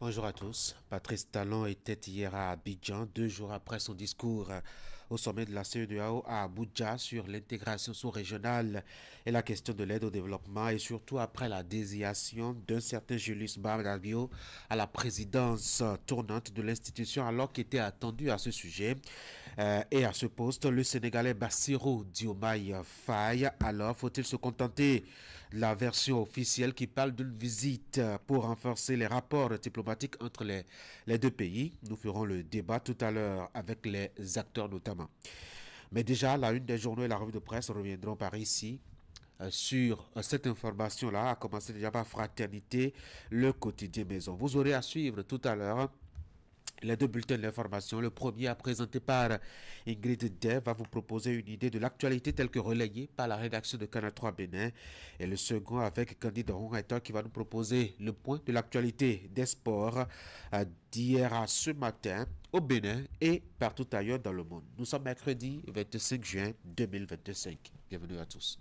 Bonjour à tous. Patrice Talon était hier à Abidjan, 2 jours après son discours au sommet de la CEDEAO à Abuja sur l'intégration sous-régionale et la question de l'aide au développement, et surtout après la désignation d'un certain Julius Maada Bio à la présidence tournante de l'institution, alors qu'était attendu à ce sujet et à ce poste le Sénégalais Bassirou Diomaye Faye. Alors faut-il se contenter de la version officielle qui parle d'une visite pour renforcer les rapports diplomatiques entre les deux pays? Nous ferons le débat tout à l'heure avec les acteurs notamment. Mais déjà, la une des journaux et la revue de presse reviendront par ici sur cette information-là, à commencer déjà par Fraternité, le quotidien maison. Vous aurez à suivre tout à l'heure les deux bulletins d'information. Le premier, présenté par Ingrid Dev, va vous proposer une idée de l'actualité telle que relayée par la rédaction de Canal 3 Bénin. Et le second, avec Candide Rongaita, qui va nous proposer le point de l'actualité des sports d'hier à ce matin au Bénin et partout ailleurs dans le monde. Nous sommes mercredi 25 juin 2025. Bienvenue à tous.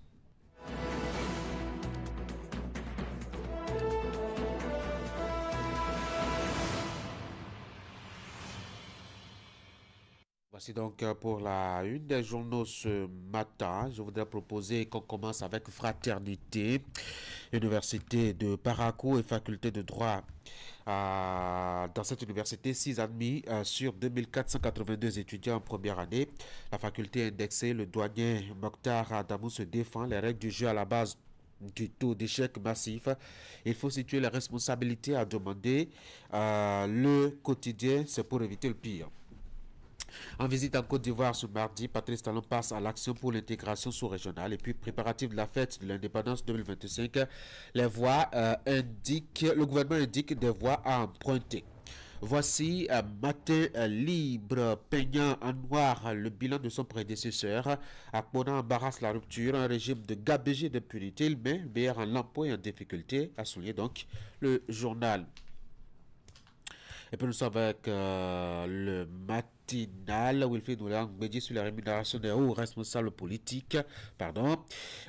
Voici donc pour la une des journaux ce matin. Je voudrais proposer qu'on commence avec Fraternité, Université de Parakou et Faculté de droit. Dans cette université, 6 admis sur 2482 étudiants en première année. La faculté indexée, le douanier Mokhtar Adamou se défend les règles du jeu à la base du taux d'échec massif. Il faut situer les responsabilités à demander. Le quotidien, c'est pour éviter le pire. En visite en Côte d'Ivoire ce mardi, Patrice Talon passe à l'action pour l'intégration sous-régionale et puis préparatif de la fête de l'indépendance 2025. Le gouvernement indique des voies à emprunter. Voici Matin libre, peignant en noir le bilan de son prédécesseur. Akpona embarrasse la rupture, un régime de gabegie et de purité. Il met BR en lampeau et en difficulté, a souligné donc le journal. Et puis nous sommes avec le matinal Wilfried Oulang-Bédi sur la rémunération des hauts responsables politiques. Pardon.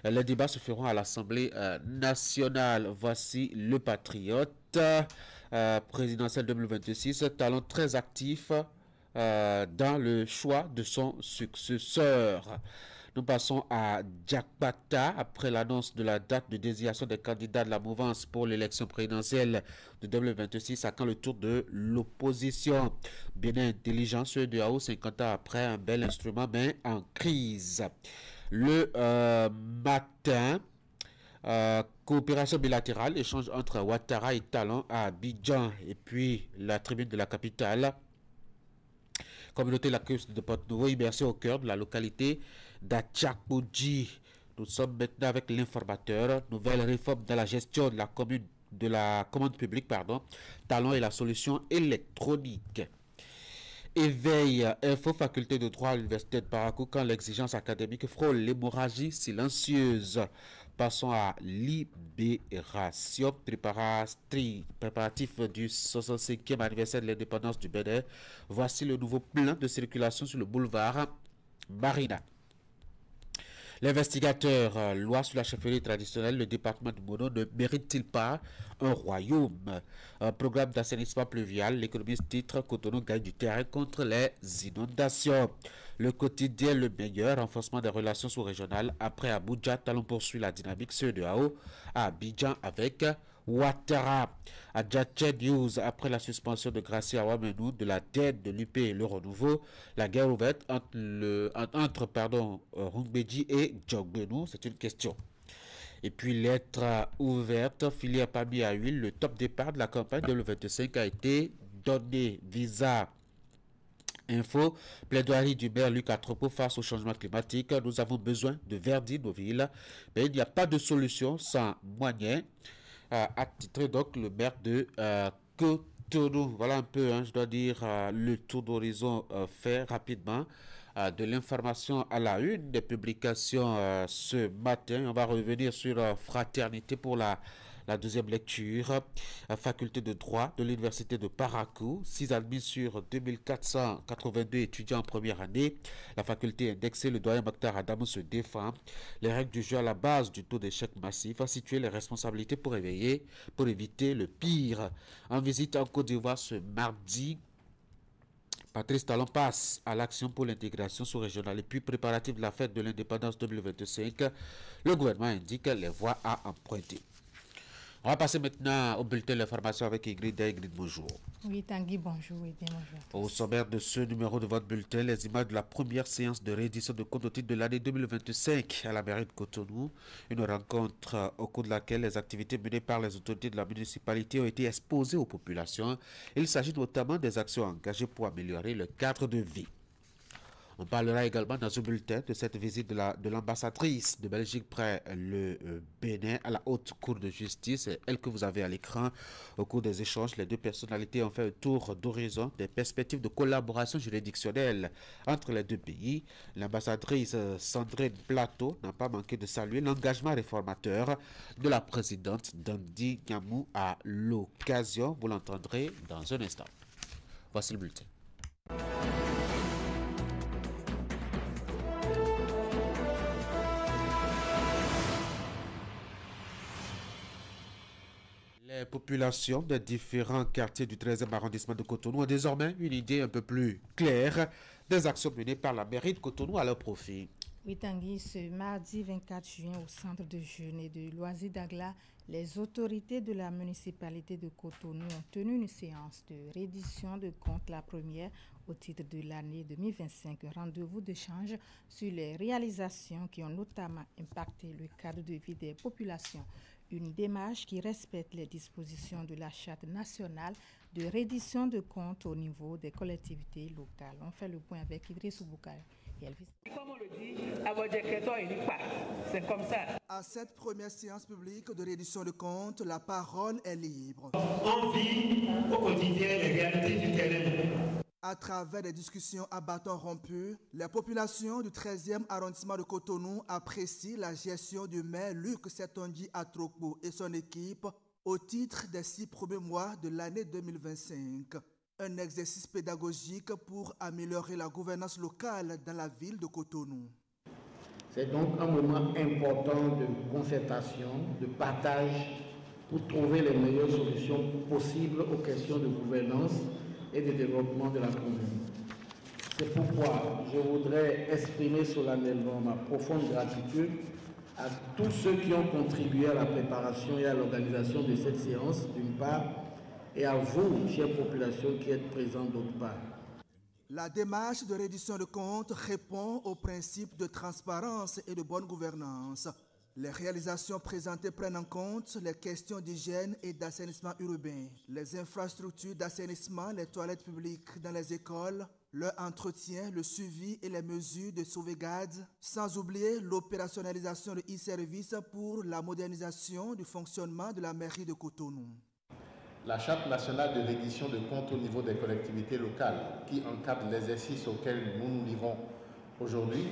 Les débats se feront à l'Assemblée nationale. Voici le patriote présidentiel 2026, talent très actif dans le choix de son successeur. Nous passons à Diakbata après l'annonce de la date de désignation des candidats de la mouvance pour l'élection présidentielle de 2026 à quand le tour de l'opposition. Bien intelligence de AO 50 ans après un bel instrument mais en crise. Le matin, coopération bilatérale, échange entre Ouattara et Talon à Abidjan et puis la tribune de la capitale. Communauté lacustre de Porte-Nouveau, immersion au cœur de la localité d'Atchakbouji. Nous sommes maintenant avec l'informateur. Nouvelle réforme dans la gestion de la commande publique, Talon et la solution électronique. Éveil, info, faculté de droit à l'université de Parakou quand l'exigence académique frôle l'hémorragie silencieuse. Passons à Libération, préparatif du 65e anniversaire de l'indépendance du Bénin. Voici le nouveau plan de circulation sur le boulevard Marina. L'investigateur, loi sur la chefferie traditionnelle, le département de Mono ne mérite-t-il pas un royaume? Un programme d'assainissement pluvial, l'économiste titre Cotonou gagne du terrain contre les inondations. Le quotidien le meilleur, renforcement des relations sous-régionales. Après Abuja, Talon poursuit la dynamique CEDEAO à Abidjan avec Ouattara. À Djatché News, après la suspension de Gracia Ouamenou de la dette de l'UP et le renouveau, la guerre ouverte entre Rungbedji et Djogbenou, c'est une question. Et puis lettre ouverte, filière Pami à huile, le top départ de la campagne de le 25 a été donné. Visa Info, plaidoirie du maire Luc Atrepo face au changement climatique. Nous avons besoin de verdir nos villes, mais il n'y a pas de solution sans moyens. Attitré donc le maire de Cotonou. Voilà un peu, je dois dire, le tour d'horizon fait rapidement de l'information à la une des publications ce matin. On va revenir sur Fraternité pour la La deuxième lecture, faculté de droit de l'université de Parakou, 6 admis sur 2482 étudiants en première année. La faculté indexée, le doyen Mokhtar Adamou se défend. Les règles du jeu à la base du taux d'échec massif, a situé les responsabilités pour éviter le pire. En visite en Côte d'Ivoire ce mardi, Patrice Talon passe à l'action pour l'intégration sous-régionale et puis préparatif de la fête de l'indépendance 2025. Le gouvernement indique les voies à emprunter. On va passer maintenant au bulletin de l'information avec Ingrid. Ingrid, bonjour. Oui, Tanguy, bonjour et bien bonjour. Au sommaire de ce numéro de votre bulletin, les images de la première séance de réédition de compte au titre de l'année 2025 à la mairie de Cotonou. Une rencontre au cours de laquelle les activités menées par les autorités de la municipalité ont été exposées aux populations. Il s'agit notamment des actions engagées pour améliorer le cadre de vie. On parlera également dans ce bulletin de cette visite de l'ambassadrice de Belgique près le Bénin à la haute cour de justice, elle que vous avez à l'écran. Au cours des échanges, les deux personnalités ont fait un tour d'horizon des perspectives de collaboration juridictionnelle entre les deux pays. L'ambassadrice Sandrine Plateau n'a pas manqué de saluer l'engagement réformateur de la présidente Dandi Nyamou à l'occasion. Vous l'entendrez dans un instant. Voici le bulletin. Les populations des différents quartiers du 13e arrondissement de Cotonou ont désormais une idée un peu plus claire des actions menées par la mairie de Cotonou à leur profit. Oui, Tanguy, ce mardi 24 juin, au centre de jeunes et de loisirs d'Agla, les autorités de la municipalité de Cotonou ont tenu une séance de reddition de comptes, la première au titre de l'année 2025. Un rendez-vous d'échange sur les réalisations qui ont notamment impacté le cadre de vie des populations. Une démarche qui respecte les dispositions de la Charte nationale de reddition de comptes au niveau des collectivités locales. On fait le point avec Idriss Boubacar et Elvis. Comme on le dit, à votre décrétoire, il dit pas. C'est comme ça. À cette première séance publique de reddition de comptes, la parole est libre. On vit au quotidien les réalités du terrain. À travers des discussions à bâton rompu, les populations du 13e arrondissement de Cotonou apprécient la gestion du maire Luc Setonji Atrokbo et son équipe au titre des 6 premiers mois de l'année 2025. Un exercice pédagogique pour améliorer la gouvernance locale dans la ville de Cotonou. C'est donc un moment important de concertation, de partage pour trouver les meilleures solutions possibles aux questions de gouvernance et de développement de la commune. C'est pourquoi je voudrais exprimer solennellement ma profonde gratitude à tous ceux qui ont contribué à la préparation et à l'organisation de cette séance, d'une part, et à vous, chères populations, qui êtes présentes, d'autre part. La démarche de reddition de comptes répond aux principes de transparence et de bonne gouvernance. Les réalisations présentées prennent en compte les questions d'hygiène et d'assainissement urbain, les infrastructures d'assainissement, les toilettes publiques dans les écoles, leur entretien, le suivi et les mesures de sauvegarde, sans oublier l'opérationnalisation de e-services pour la modernisation du fonctionnement de la mairie de Cotonou. La Charte nationale de reddition de comptes au niveau des collectivités locales, qui encadre l'exercice auquel nous nous livrons aujourd'hui,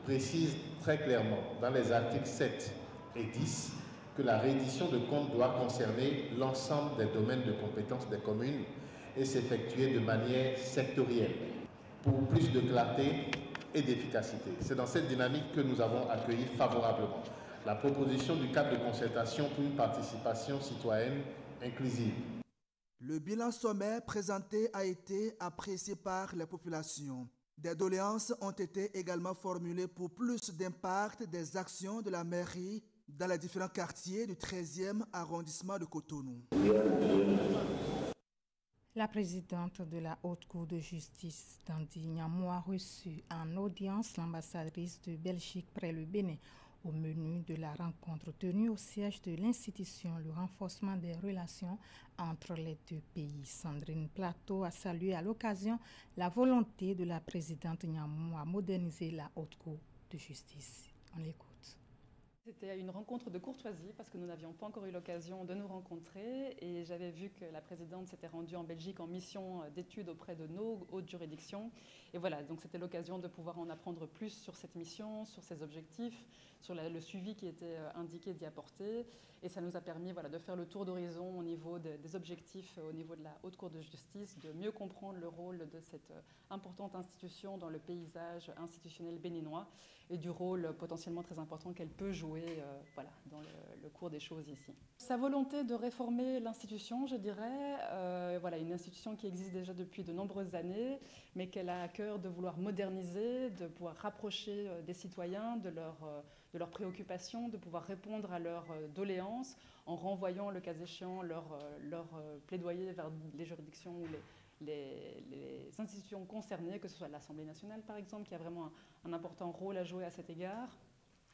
précise très clairement dans les articles 7 et 10 que la reddition de comptes doit concerner l'ensemble des domaines de compétences des communes et s'effectuer de manière sectorielle pour plus de clarté et d'efficacité. C'est dans cette dynamique que nous avons accueilli favorablement la proposition du cadre de concertation pour une participation citoyenne inclusive. Le bilan sommaire présenté a été apprécié par les populations. Des doléances ont été également formulées pour plus d'impact des actions de la mairie dans les différents quartiers du 13e arrondissement de Cotonou. La présidente de la Haute Cour de justice, Dandi Nyamou, a reçu en audience l'ambassadrice de Belgique près le Bénin. Au menu de la rencontre tenue au siège de l'institution, le renforcement des relations entre les deux pays. Sandrine Plateau a salué à l'occasion la volonté de la présidente Nyamou à moderniser la Haute Cour de justice. On l'écoute. C'était une rencontre de courtoisie parce que nous n'avions pas encore eu l'occasion de nous rencontrer et j'avais vu que la présidente s'était rendue en Belgique en mission d'études auprès de nos hautes juridictions. Et voilà, donc c'était l'occasion de pouvoir en apprendre plus sur cette mission, sur ses objectifs, sur le suivi qui était indiqué d'y apporter. Et ça nous a permis de faire le tour d'horizon au niveau des objectifs, au niveau de la Haute Cour de justice, de mieux comprendre le rôle de cette importante institution dans le paysage institutionnel béninois et du rôle potentiellement très important qu'elle peut jouer dans le cours des choses ici. Sa volonté de réformer l'institution, je dirais, une institution qui existe déjà depuis de nombreuses années, mais qu'elle a à cœur de vouloir moderniser, de pouvoir rapprocher des citoyens de leurs préoccupations, de pouvoir répondre à leurs doléances en renvoyant, le cas échéant, leur plaidoyer vers les juridictions ou les institutions concernées, que ce soit l'Assemblée nationale par exemple, qui a vraiment un important rôle à jouer à cet égard.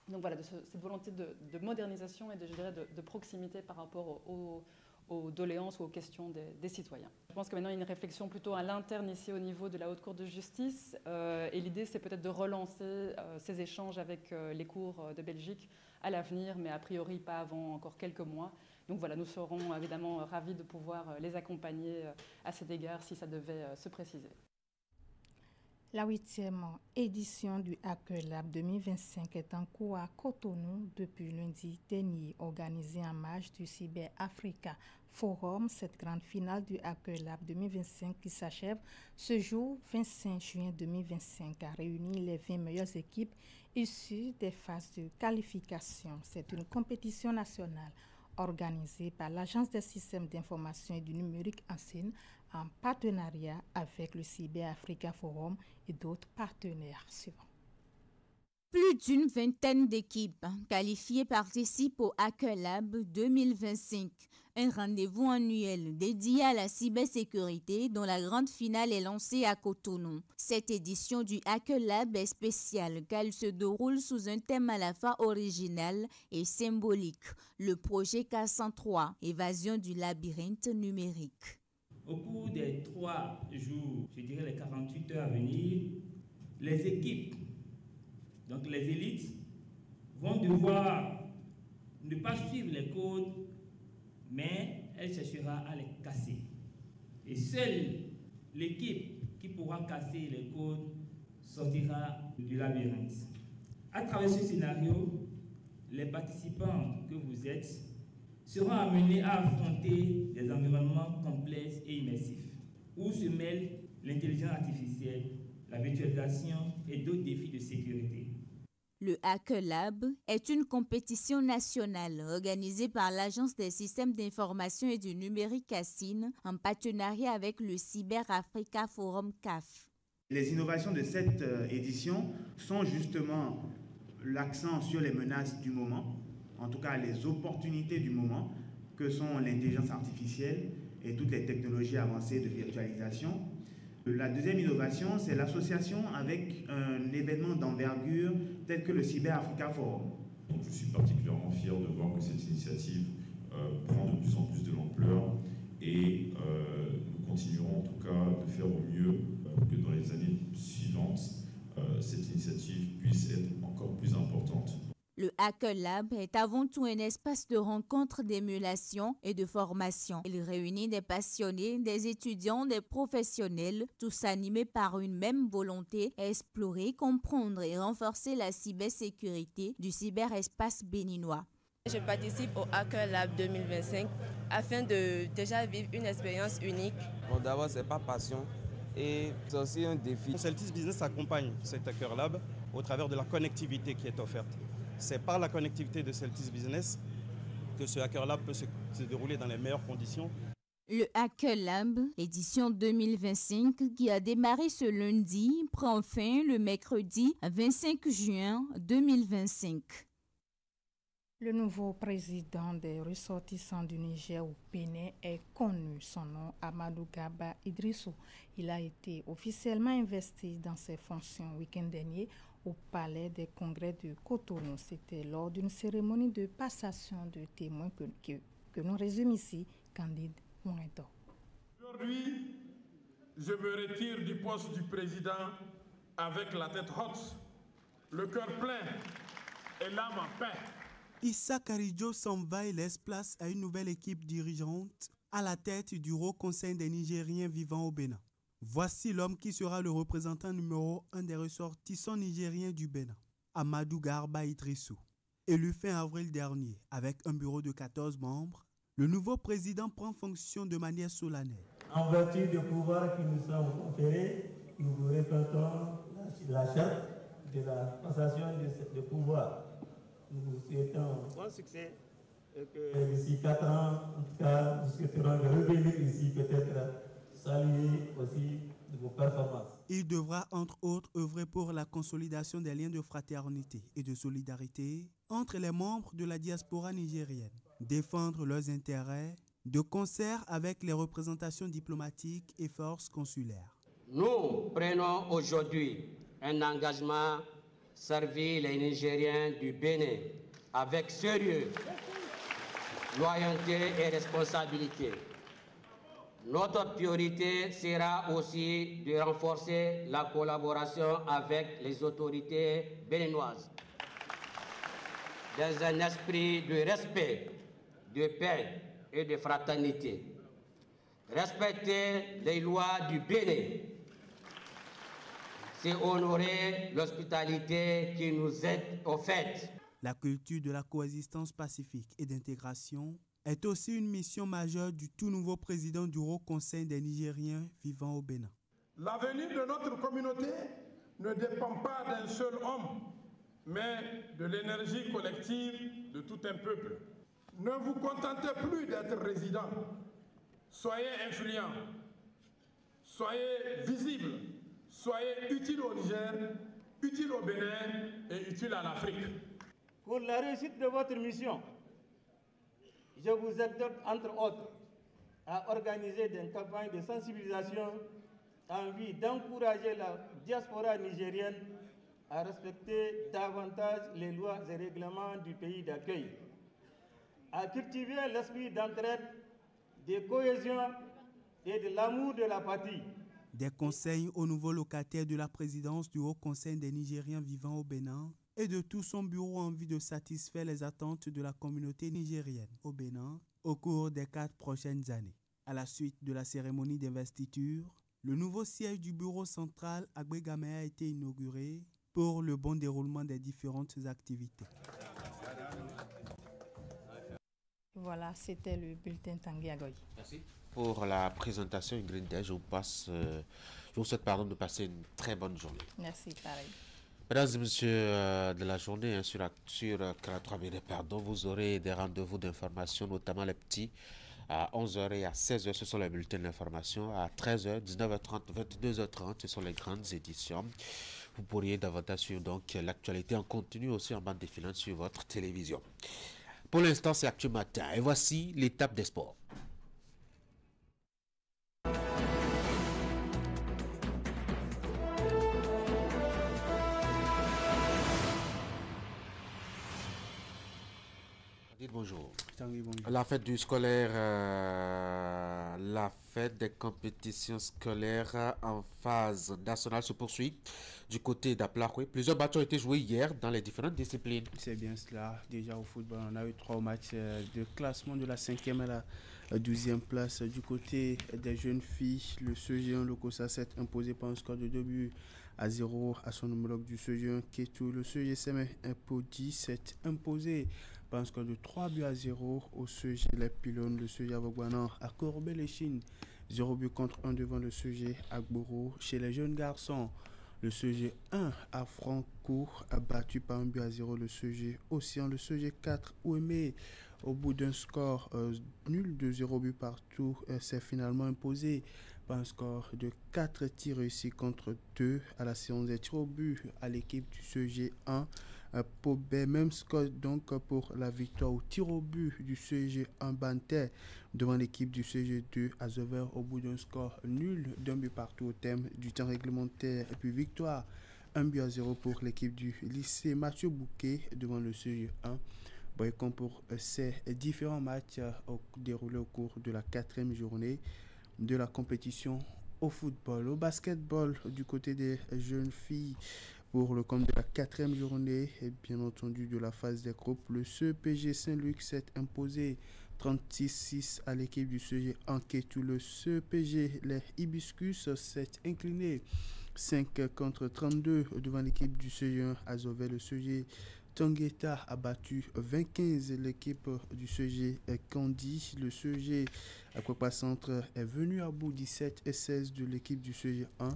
Donc voilà, de cette volonté de modernisation et de proximité par rapport aux doléances ou aux questions des citoyens. Je pense que maintenant il y a une réflexion plutôt à l'interne ici au niveau de la Haute Cour de justice et l'idée c'est peut-être de relancer ces échanges avec les cours de Belgique à l'avenir, mais a priori pas avant encore quelques mois. Donc voilà, nous serons évidemment ravis de pouvoir les accompagner à cet égard si ça devait se préciser. La 8e édition du Hacker Lab 2025 est en cours à Cotonou depuis lundi dernier, organisée en marge du Cyber Africa Forum. Cette grande finale du Hacker Lab 2025 qui s'achève ce jour 25 juin 2025 a réuni les 20 meilleures équipes issues des phases de qualification. C'est une compétition nationale organisée par l'Agence des systèmes d'information et du numérique ANSIN en partenariat avec le Cyber Africa Forum et d'autres partenaires suivants. Plus d'une vingtaine d'équipes qualifiées participent au Hacker Lab 2025, un rendez-vous annuel dédié à la cybersécurité dont la grande finale est lancée à Cotonou. Cette édition du Hacker Lab est spéciale car elle se déroule sous un thème à la fois original et symbolique, le projet K103, évasion du labyrinthe numérique. Au cours des 3 jours, je dirais les 48 heures à venir, les équipes, donc les élites, vont devoir ne pas suivre les codes, mais elle cherchera à les casser. Et seule l'équipe qui pourra casser les codes sortira du labyrinthe. À travers ce scénario, les participants que vous êtes seront amenés à affronter des environnements complexes et immersifs, où se mêlent l'intelligence artificielle, la virtualisation et d'autres défis de sécurité. Le Hacker Lab est une compétition nationale organisée par l'Agence des systèmes d'information et du numérique ANSIN en partenariat avec le Cyber Africa Forum CAF. Les innovations de cette édition sont justement l'accent sur les menaces du moment, en tout cas les opportunités du moment, que sont l'intelligence artificielle et toutes les technologies avancées de virtualisation. La deuxième innovation, c'est l'association avec un événement d'envergure tel que le Cyber Africa Forum. Donc, je suis particulièrement fier de voir que cette initiative prend de plus en plus de l'ampleur et nous continuerons en tout cas de faire au mieux que dans les années suivantes, cette initiative puisse être encore plus importante. Le Hacker Lab est avant tout un espace de rencontre, d'émulation et de formation. Il réunit des passionnés, des étudiants, des professionnels, tous animés par une même volonté, explorer, comprendre et renforcer la cybersécurité du cyberespace béninois. Je participe au Hacker Lab 2025 afin de déjà vivre une expérience unique. Bon, d'abord, c'est pas passion et c'est aussi un défi. Celtis Business accompagne cet Hacker Lab au travers de la connectivité qui est offerte. C'est par la connectivité de Celtis Business que ce Hacker Lab peut se dérouler dans les meilleures conditions. Le Hacker Lab, édition 2025, qui a démarré ce lundi, prend fin le mercredi 25 juin 2025. Le nouveau président des ressortissants du Niger au Bénin est connu. Son nom, Amadou Garba Idrissou. Il a été officiellement investi dans ses fonctions week-end dernier au Palais des Congrès de Cotonou. C'était lors d'une cérémonie de passation de témoins que nous résume ici Candide Mouedo. Aujourd'hui, je me retire du poste du président avec la tête haute, le cœur plein et l'âme en paix. Issa Karidjo s'en va et laisse place à une nouvelle équipe dirigeante à la tête du Haut Conseil des Nigériens vivant au Bénin. Voici l'homme qui sera le représentant numéro 1 des ressortissants nigériens du Bénin, Amadou Garba Idrissou. Élu fin avril dernier avec un bureau de 14 membres, le nouveau président prend fonction de manière solennelle. En vertu des pouvoirs qui nous sont conférés, nous vous répétons la charte de la passation de pouvoir. Nous vous souhaitons bon succès et que d'ici 4 ans, en tout cas, nous souhaiterons de revenir ici, peut-être saluer aussi de vos performances. Il devra entre autres œuvrer pour la consolidation des liens de fraternité et de solidarité entre les membres de la diaspora nigérienne, défendre leurs intérêts de concert avec les représentations diplomatiques et forces consulaires. Nous prenons aujourd'hui un engagement servir les Nigériens du Bénin avec sérieux, loyauté et responsabilité. Notre priorité sera aussi de renforcer la collaboration avec les autorités béninoises dans un esprit de respect, de paix et de fraternité. Respecter les lois du Bénin, c'est honorer l'hospitalité qui nous est offerte. La culture de la coexistence pacifique et d'intégration est aussi une mission majeure du tout nouveau président du Haut Conseil des Nigériens vivant au Bénin. L'avenir de notre communauté ne dépend pas d'un seul homme, mais de l'énergie collective de tout un peuple. Ne vous contentez plus d'être résident. Soyez influents, soyez visibles, soyez utiles au Niger, utiles au Bénin et utiles à l'Afrique. Pour la réussite de votre mission, je vous exhorte entre autres à organiser des campagnes de sensibilisation en vue d'encourager la diaspora nigérienne à respecter davantage les lois et règlements du pays d'accueil, à cultiver l'esprit d'entraide, de cohésion et de l'amour de la patrie. Des conseils aux nouveaux locataires de la présidence du Haut Conseil des Nigériens vivant au Bénin et de tout son bureau en vue de satisfaire les attentes de la communauté nigérienne au Bénin au cours des 4 prochaines années. À la suite de la cérémonie d'investiture, le nouveau siège du bureau central à Gbegame a été inauguré pour le bon déroulement des différentes activités. Voilà, c'était le bulletin Tanguy Agoy. Merci pour la présentation, Ingrid. Je vous souhaite de passer une très bonne journée. Merci, pareil. Mesdames et messieurs de la journée, sur Canal 3 Bénin, vous aurez des rendez-vous d'information, notamment les petits, à 11h et à 16h, ce sont les bulletins d'information. À 13h, 19h30, 22h30, ce sont les grandes éditions. Vous pourriez davantage suivre donc l'actualité en continu aussi en bande défilante sur votre télévision. Pour l'instant, c'est Actu Matin. Et voici l'étape des sports. Bonjour. La fête du scolaire, la fête des compétitions scolaires en phase nationale se poursuit du côté d'Aplaroué. Plusieurs matchs ont été joués hier dans les différentes disciplines. C'est bien cela. Déjà au football, on a eu 3 matchs de classement de la 5e à la 12e place. Du côté des jeunes filles, le CG1 Lokosa 7 imposé par un score de 2-0 à son homologue du CG1 Ketou. Le CG7 Impodi 7 imposé par un score de 3-0 au CG Les Pylônes. Le CG Avogbanan a courbé les chines 0 but contre 1 devant le CG Agboro. Chez les jeunes garçons, le CG 1 à Francourt a battu par 1-0 le CG Océan. Le CG 4 Ouémé, au bout d'un score nul de 0 but partout, s'est finalement imposé par un score de 4 tirs réussis contre 2 à la séance des tirs au but à l'équipe du CG 1. Pobé, même score donc pour la victoire au tir au but du CG 1 Bantais devant l'équipe du CG 2 Azover au bout d'un score nul d'un but partout au thème du temps réglementaire. Et puis victoire 1-0 pour l'équipe du lycée Mathieu Bouquet devant le CG 1. Boycon pour ces différents matchs déroulés au cours de la 4e journée de la compétition au football. Au basketball, du côté des jeunes filles, pour le compte de la 4e journée et bien entendu de la phase des groupes, le CEPG Saint-Luc s'est imposé 36-6 à l'équipe du CG Anketou. Le CEPG les Hibiscus s'est incliné 5 contre 32 devant l'équipe du CG1 Azové. Le CG Tangueta a battu 20-15 l'équipe du CG Kandi. Le CG Akwakwa Centre est venu à bout 17-16 de l'équipe du CG 1.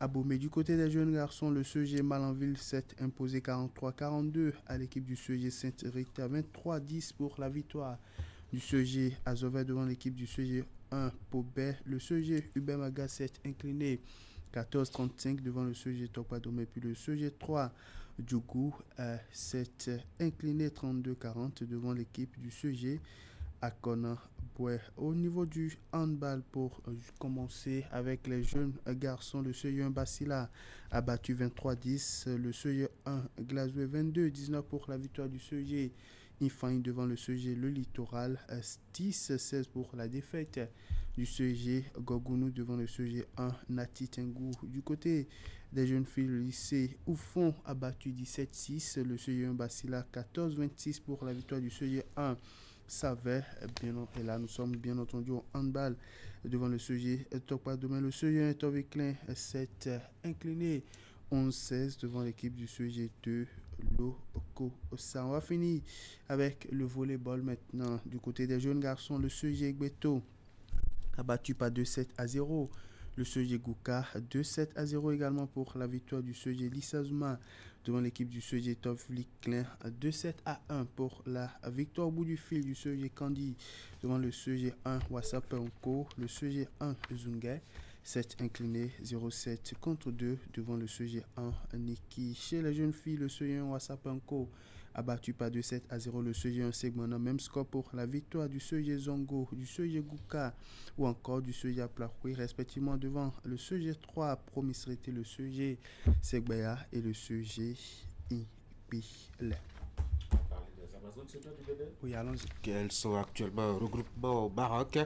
Abomey. Du côté des jeunes garçons, le CG Malanville s'est imposé 43-42 à l'équipe du CG Sainte-Rita, 23-10 pour la victoire du CG Azové devant l'équipe du CG 1 Pobet. Le CG Ubemaga s'est incliné 14-35 devant le CG Tokpadomé, puis le CG 3 Djougou s'est incliné 32-40 devant l'équipe du CG Akona Boué. Au niveau du handball, pour commencer avec les jeunes garçons, le CG 1 Bassila a battu 23-10, le CG 1 Glazoué 22-19 pour la victoire du CG Infine devant le CG Le Littoral, 10-16 pour la défaite du CG Gogounou devant le CG 1 Nati Tengou. Du côté des jeunes filles, le lycée Oufon a battu 17-6, le CG 1 Bassila 14-26 pour la victoire du CG 1 Savet. Et là nous sommes bien entendu au handball devant le CG Tokpa demain. Le CG 1 Toviclin s'est incliné 11-16 devant l'équipe du CG 2 Loko. Ça, on va finir avec le volleyball maintenant. Du côté des jeunes garçons, le CG Gbeto a battu par 2-7-0 le CG Gouka, 2-7-0 également pour la victoire du CG Lissazuma devant l'équipe du CG Toviclin, 2-7-1 pour la victoire au bout du fil du CG Kandi devant le CG 1 Wassapenko. Le CG 1 Zungay s'est incliné 0-7 contre 2 devant le CG 1 Niki. Chez les jeunes filles, le CG 1 Wassapenko a battu par 2-7-0 le CG 1 Segmana. Même score pour la victoire du CG Zongo, du CG Gouka ou encore du CG Aplakoui, respectivement devant le CG 3 Promisrité, le CG Segbaya et le CG Ipile. Oui, allons-y. Elles sont actuellement en regroupement au Maroc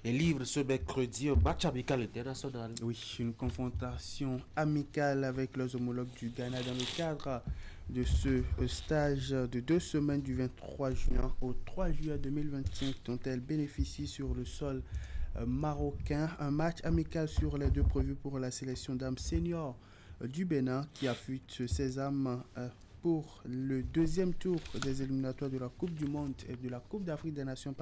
et livrent ce mercredi un match amical international. Oui, une confrontation amicale avec leurs homologues du Ghana dans le cadre de ce stage de 2 semaines du 23 juin au 3 juillet 2025 dont elles bénéficient sur le sol marocain. Un match amical sur les deux prévus pour la sélection dames senior du Bénin qui affûte ses âmes pour le deuxième tour des éliminatoires de la Coupe du Monde et de la Coupe d'Afrique des Nations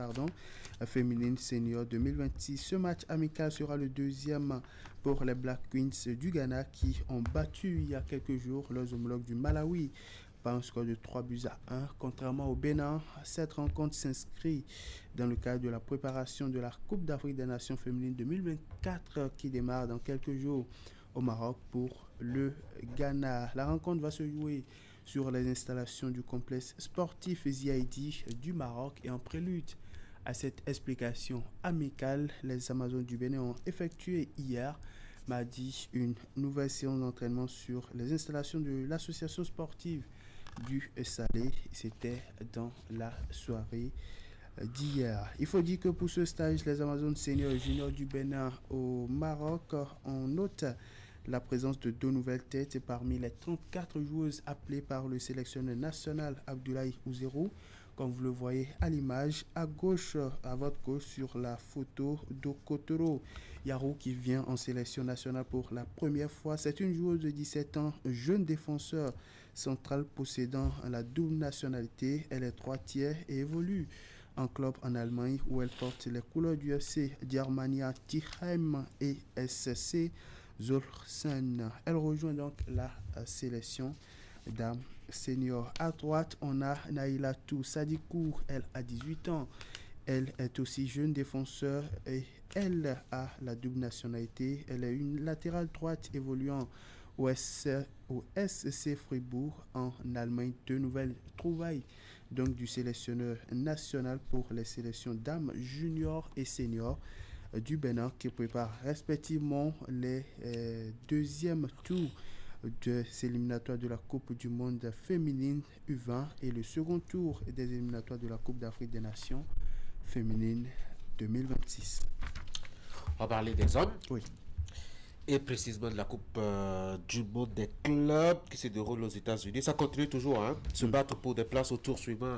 féminine senior 2026. Ce match amical sera le deuxième pour les Black Queens du Ghana qui ont battu il y a quelques jours leurs homologues du Malawi par un score de 3-1. Contrairement au Bénin, cette rencontre s'inscrit dans le cadre de la préparation de la Coupe d'Afrique des Nations féminine 2024 qui démarre dans quelques jours au Maroc pour le Ghana. La rencontre va se jouer sur les installations du complexe sportif ZID du Maroc et en prélude à cette explication amicale, les Amazones du Bénin ont effectué hier, mardi, une nouvelle séance d'entraînement sur les installations de l'association sportive du Salé. C'était dans la soirée d'hier. Il faut dire que pour ce stage, les Amazones seniors et juniors du Bénin au Maroc, on note la présence de 2 nouvelles têtes parmi les 34 joueuses appelées par le sélectionneur national Abdoulaye Ouzerou. Comme vous le voyez à l'image, à gauche, à votre gauche sur la photo d'Okotoro Yarou qui vient en sélection nationale pour la première fois. C'est une joueuse de 17 ans, jeune défenseur central possédant la double nationalité. Elle est 3 tiers et évolue en club en Allemagne où elle porte les couleurs du FC Germania Tichem et SC Zolsen. Elle rejoint donc la sélection dames senior. À droite, on a Naïlatou Sadikou. Elle a 18 ans. Elle est aussi jeune défenseur et elle a la double nationalité. Elle est une latérale droite évoluant au SC Fribourg en Allemagne. 2 nouvelles trouvailles donc du sélectionneur national pour les sélections dames juniors et seniors du Bénin qui prépare respectivement les deuxièmes tours des éliminatoires de la Coupe du Monde féminine U20 et le second tour des éliminatoires de la Coupe d'Afrique des Nations féminine 2026. On va parler des hommes. Oui. Et précisément de la Coupe du monde des clubs qui se déroule aux États-Unis. Ça continue toujours de se battre pour des places au tour suivant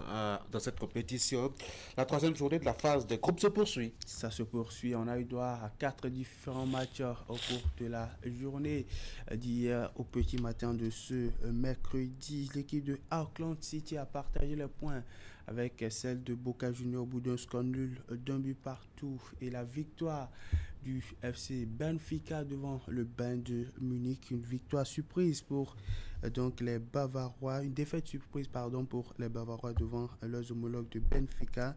dans cette compétition. La troisième journée de la phase des groupes se poursuit. Ça se poursuit. On a eu droit à 4 différents matchs au cours de la journée d'hier au petit matin de ce mercredi. L'équipe de Auckland City a partagé les points avec celle de Boca Juniors au bout d'un score nul d'un but partout et la victoire du FC Benfica devant le Bayern de Munich, une victoire surprise pour donc les Bavarois, une défaite surprise pour les Bavarois devant leurs homologues de Benfica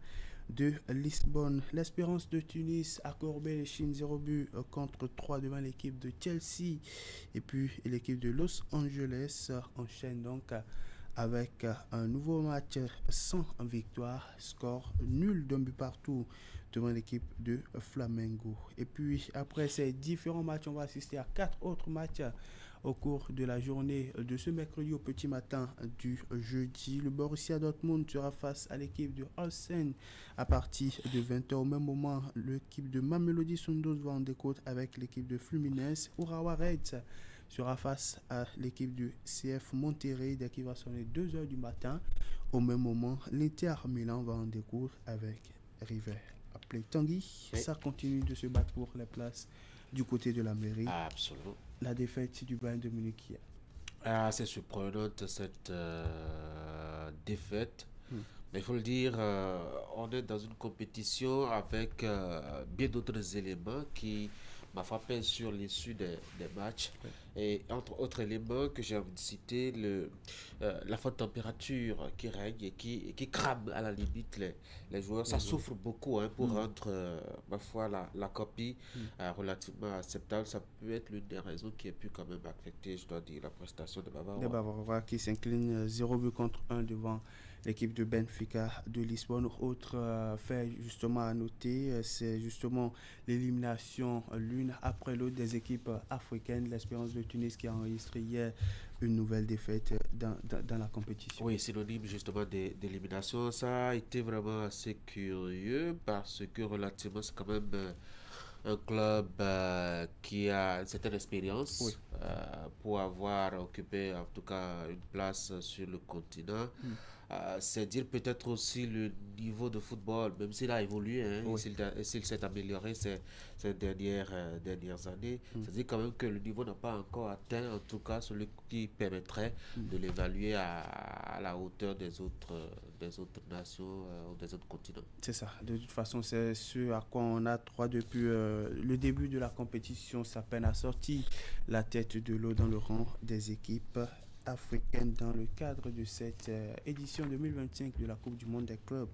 de Lisbonne. L'Espérance de Tunis a courbé les Chines 0 but contre 3 devant l'équipe de Chelsea et puis l'équipe de Los Angeles enchaîne donc avec un nouveau match sans victoire, score nul d'un but partout devant l'équipe de Flamengo. Et puis après ces différents matchs, on va assister à 4 autres matchs au cours de la journée de ce mercredi au petit matin du jeudi. Le Borussia Dortmund sera face à l'équipe de Holstein à partir de 20h. Au même moment, l'équipe de Mamelodi Sundowns va en découdre avec l'équipe de Fluminense. Urawa Reds sera face à l'équipe du CF Monterrey dès qu'il va sonner 2h du matin. Au même moment, l'Inter Milan va en découdre avec River. Appelé Tanguy, ça continue de se battre pour les places du côté de la mairie. Absolument. La défaite du Bayern de Munich hier. C'est surprenante cette défaite. Mais il faut le dire, on est dans une compétition avec bien d'autres éléments qui m'a frappé sur l'issue des matchs. Et entre autres éléments que j'ai envie de citer, la forte température qui règne et qui crame à la limite les joueurs. Ça souffre beaucoup pour rendre ma foi la copie relativement acceptable. Ça peut être l'une des raisons qui a pu quand même affecter, je dois dire, la prestation de Bavarois. Des Bavarois qui s'inclinent 0 but contre 1 devant l'équipe de Benfica de Lisbonne. Autre fait justement à noter, c'est justement l'élimination l'une après l'autre des équipes africaines. L'Espérance de Tunis qui a enregistré hier une nouvelle défaite dans la compétition. Oui, synonyme justement d'élimination. Ça a été vraiment assez curieux parce que relativement c'est quand même un club qui a une certaine expérience pour avoir occupé en tout cas une place sur le continent. C'est dire peut-être aussi le niveau de football, même s'il a évolué, s'il s'est amélioré ces dernières années, c'est-à-dire quand même que le niveau n'a pas encore atteint, en tout cas celui qui permettrait de l'évaluer à la hauteur des autres nations ou des autres continents. C'est ça, de toute façon c'est ce à quoi on a droit depuis le début de la compétition. Ça peine à sortir la tête de l'eau dans le rang des équipes africaine dans le cadre de cette édition 2025 de la Coupe du monde des clubs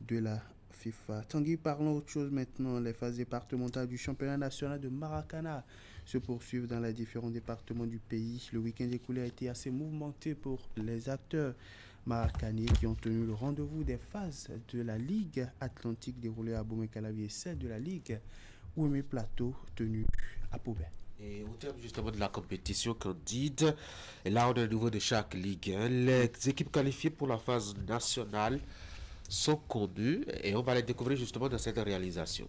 de la FIFA. Tanguy, parlons autre chose maintenant. Les phases départementales du championnat national de Maracana se poursuivent dans les différents départements du pays. Le week-end écoulé a été assez mouvementé pour les acteurs maracaniers qui ont tenu le rendez-vous des phases de la Ligue Atlantique déroulée à Abomey-Calavi et celle de la Ligue Ouémé Plateau tenue à Paubert. Et au terme justement de la compétition candide, et là on est au niveau de chaque ligue, les équipes qualifiées pour la phase nationale sont connues et on va les découvrir justement dans cette réalisation.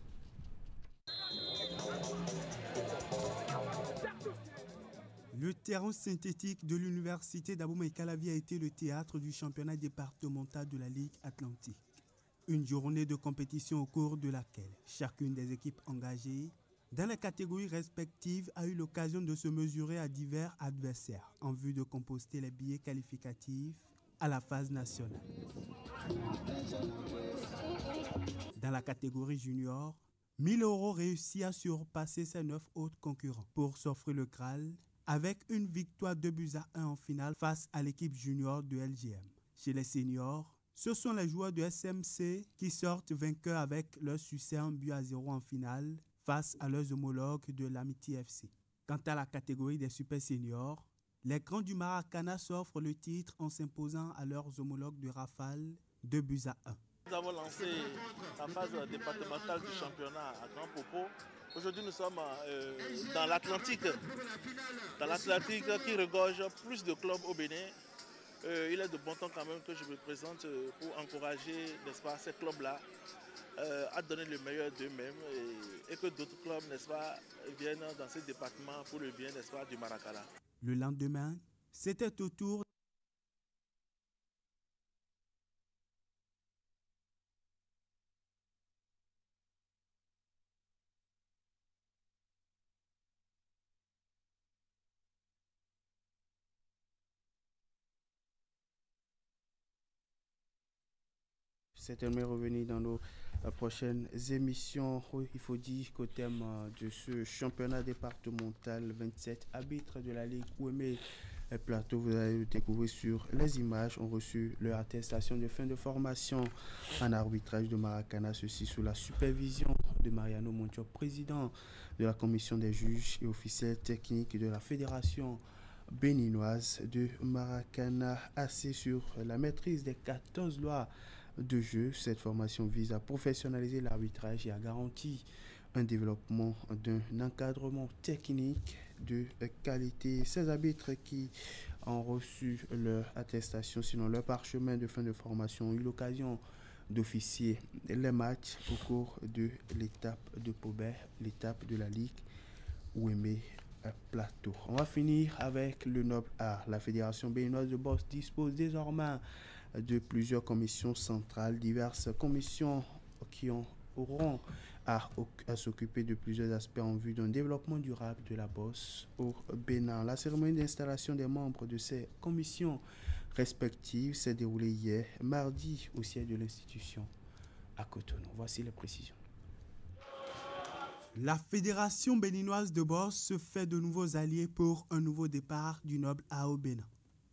Le terrain synthétique de l'université d'Abomey-Calavi a été le théâtre du championnat départemental de la Ligue Atlantique. Une journée de compétition au cours de laquelle chacune des équipes engagées dans les catégories respectives a eu l'occasion de se mesurer à divers adversaires en vue de composter les billets qualificatifs à la phase nationale. Dans la catégorie junior, 1000 € réussit à surpasser ses 9 autres concurrents pour s'offrir le Graal avec une victoire 2-1 en finale face à l'équipe junior de LGM. Chez les seniors, ce sont les joueurs de SMC qui sortent vainqueurs avec leur succès 1-0 en finale face à leurs homologues de l'Amitié FC. Quant à la catégorie des super seniors, les grands du Maracana s'offrent le titre en s'imposant à leurs homologues de Rafale 2-1. Nous avons lancé la phase départementale du championnat à Grand Popo. Aujourd'hui, nous sommes dans l'Atlantique. Dans l'Atlantique qui regorge plus de clubs au Bénin. Il est de bon temps quand même que je me présente pour encourager, n'est-ce pas, ces clubs-là à donner le meilleur d'eux-mêmes et que d'autres clubs, n'est-ce pas, viennent dans ce département pour le bien, n'est-ce pas, du Maracana. Le lendemain, c'était au tour certainement revenir dans nos prochaines émissions. Il faut dire qu'au thème de ce championnat départemental, 27 arbitres de la Ligue Ouémé Plateau, vous allez le découvrir sur les images, ont reçu leur attestation de fin de formation en arbitrage de Maracana, ceci sous la supervision de Mariano Moncho, président de la commission des juges et officiels techniques de la Fédération béninoise de Maracana, assis sur la maîtrise des 14 lois de jeu. Cette formation vise à professionnaliser l'arbitrage et à garantir un développement d'un encadrement technique de qualité. Ces arbitres qui ont reçu leur attestation, sinon leur parchemin de fin de formation, ont eu l'occasion d'officier les matchs au cours de l'étape de Pobet, l'étape de la Ligue Ouémé Plateau. On va finir avec le noble art. La Fédération béninoise de boxe dispose désormais de plusieurs commissions centrales, diverses commissions qui auront à s'occuper de plusieurs aspects en vue d'un développement durable de la boxe au Bénin. La cérémonie d'installation des membres de ces commissions respectives s'est déroulée hier, mardi, au siège de l'institution à Cotonou. Voici les précisions. La Fédération béninoise de boxe se fait de nouveaux alliés pour un nouveau départ du noble art au Bénin.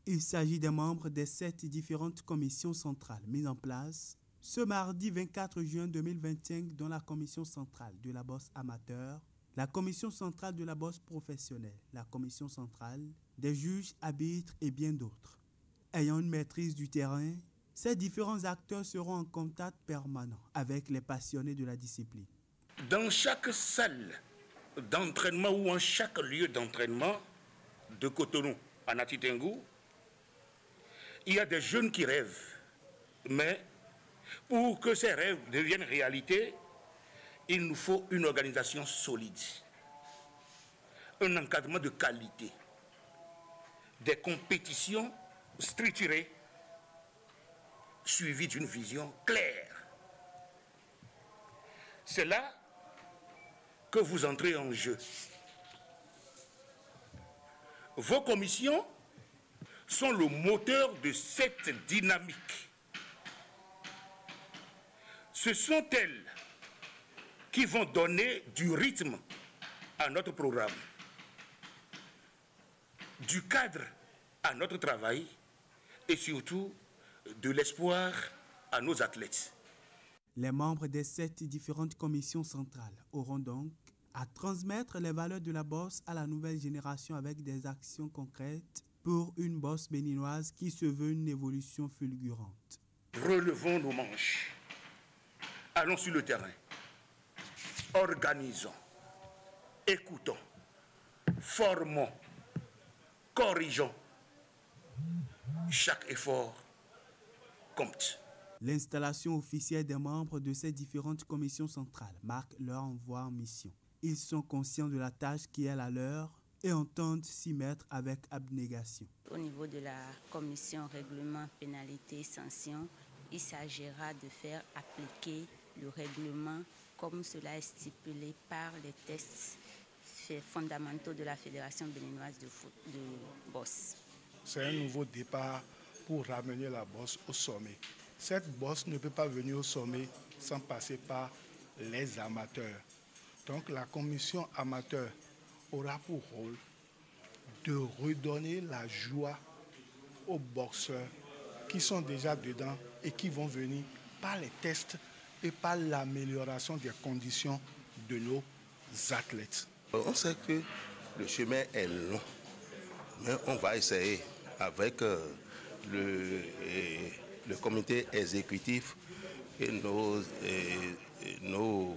Il s'agit des membres des 7 différentes commissions centrales mises en place ce mardi 24 juin 2025, dont la commission centrale de la boxe amateur, la commission centrale de la boxe professionnelle, la commission centrale des juges, arbitres et bien d'autres. Ayant une maîtrise du terrain, ces différents acteurs seront en contact permanent avec les passionnés de la discipline. Dans chaque salle d'entraînement ou en chaque lieu d'entraînement de Cotonou à Natitengou, il y a des jeunes qui rêvent, mais pour que ces rêves deviennent réalité, il nous faut une organisation solide, un encadrement de qualité, des compétitions structurées, suivies d'une vision claire. C'est là que vous entrez en jeu. Vos commissions sont le moteur de cette dynamique. Ce sont elles qui vont donner du rythme à notre programme, du cadre à notre travail et surtout de l'espoir à nos athlètes. Les membres des 7 différentes commissions centrales auront donc à transmettre les valeurs de la boxe à la nouvelle génération avec des actions concrètes pour une boxe béninoise qui se veut une évolution fulgurante. Relevons nos manches. Allons sur le terrain. Organisons. Écoutons. Formons. Corrigeons. Chaque effort compte. L'installation officielle des membres de ces différentes commissions centrales marque leur envoi en mission. Ils sont conscients de la tâche qui est la leur et entendent s'y mettre avec abnégation. Au niveau de la commission règlement, pénalité, sanction, il s'agira de faire appliquer le règlement comme cela est stipulé par les textes fondamentaux de la Fédération béninoise de boxe. C'est un nouveau départ pour ramener la boxe au sommet. Cette boxe ne peut pas venir au sommet sans passer par les amateurs. Donc la commission amateur aura pour rôle de redonner la joie aux boxeurs qui sont déjà dedans et qui vont venir par les tests et par l'amélioration des conditions de nos athlètes. On sait que le chemin est long, mais on va essayer avec le comité exécutif et nos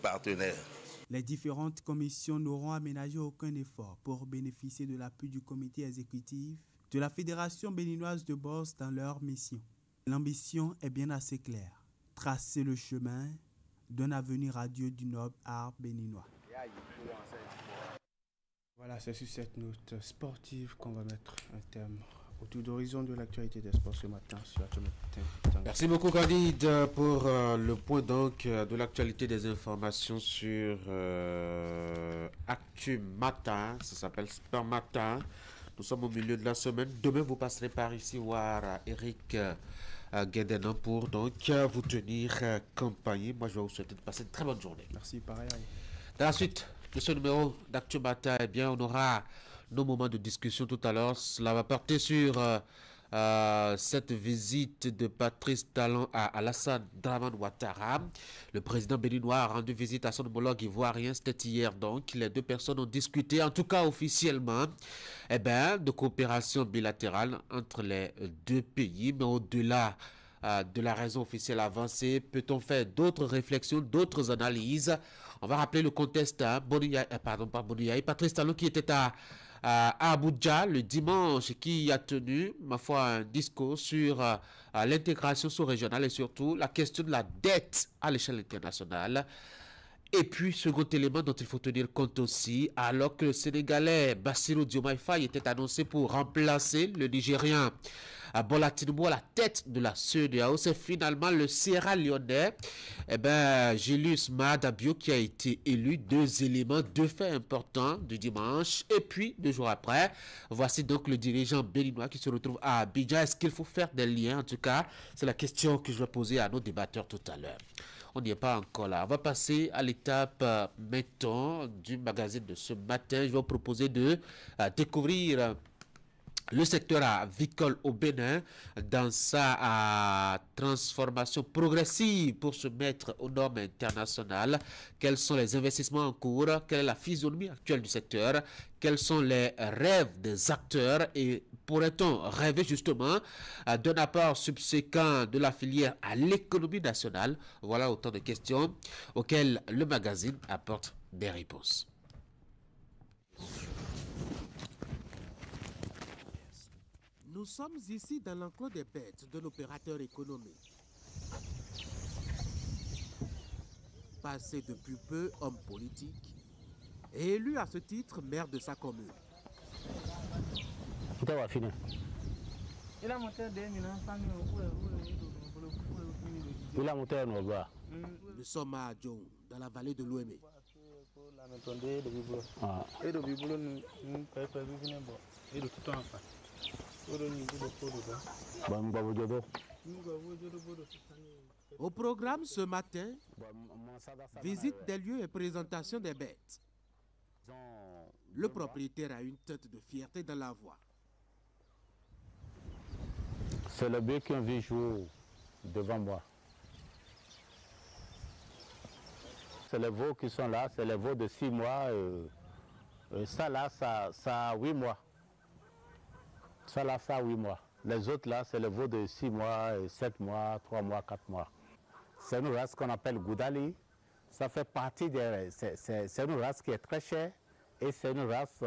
partenaires. Les différentes commissions n'auront aménagé aucun effort pour bénéficier de l'appui du comité exécutif de la Fédération béninoise de boxe dans leur mission. L'ambition est bien assez claire. tracer le chemin d'un avenir radieux du noble art béninois. Voilà, c'est sur cette note sportive qu'on va mettre un thème autour d'horizon de l'actualité des sports ce matin sur Actu Matin. Merci beaucoup Candide pour le point donc de l'actualité des informations sur Actu Matin. Ça s'appelle Sport Matin. Nous sommes au milieu de la semaine. Demain, vous passerez par ici voir Eric Guédenon pour donc vous tenir compagnie. Moi, je vais vous souhaiter de passer une très bonne journée. Merci, pareil. Dans la suite de ce numéro d'Actu Matin, eh bien, on aura nos moments de discussion tout à l'heure. Cela va porter sur cette visite de Patrice Talon à Alassane Dramane Ouattara. Le président béninois a rendu visite à son homologue ivoirien. C'était hier donc. Les deux personnes ont discuté, en tout cas officiellement, de coopération bilatérale entre les deux pays. Mais au-delà de la raison officielle avancée, peut-on faire d'autres réflexions, d'autres analyses? On va rappeler le contexte. Patrice Talon qui était à Abuja le dimanche, qui a tenu, ma foi, un discours sur l'intégration sous-régionale et surtout la question de la dette à l'échelle internationale. Et puis, second élément dont il faut tenir compte aussi, alors que le Sénégalais Bassirou Diomaye Faye était annoncé pour remplacer le Nigérien Bola Tinubu à la tête de la CEDEAO, c'est finalement le Sierra Leonais, Julius Maada Bio qui a été élu. Deux éléments, deux faits importants du dimanche. Et puis, 2 jours après, voici donc le dirigeant béninois qui se retrouve à Abidjan. Est-ce qu'il faut faire des liens? En tout cas, c'est la question que je vais poser à nos débatteurs tout à l'heure. On n'y est pas encore là. On va passer à l'étape maintenant du magazine de ce matin. Je vais vous proposer de découvrir le secteur avicole au Bénin dans sa transformation progressive pour se mettre aux normes internationales. Quels sont les investissements en cours? Quelle est la physionomie actuelle du secteur? Quels sont les rêves des acteurs? Et pourrait-on rêver justement d'un apport subséquent de la filière à l'économie nationale? Voilà autant de questions auxquelles le magazine apporte des réponses. Nous sommes ici dans l'enclos des bêtes d'un opérateur économique. Passé depuis peu homme politique et élu à ce titre maire de sa commune. Nous sommes à Adjong, dans la vallée de l'Ouémé. Au programme ce matin, visite des lieux et présentation des bêtes. Le propriétaire a une tête de fierté dans la voix. C'est le bœuf qui vient jouer devant moi. C'est les veaux qui sont là, c'est les veaux de 6 mois. Ça là, ça a 8 mois. Ça là, ça a 8 mois. Les autres là, c'est les veaux de 6 mois, 7 mois, 3 mois, 4 mois. C'est une race qu'on appelle Goudali. Ça fait partie des... C'est une race qui est très chère et c'est une race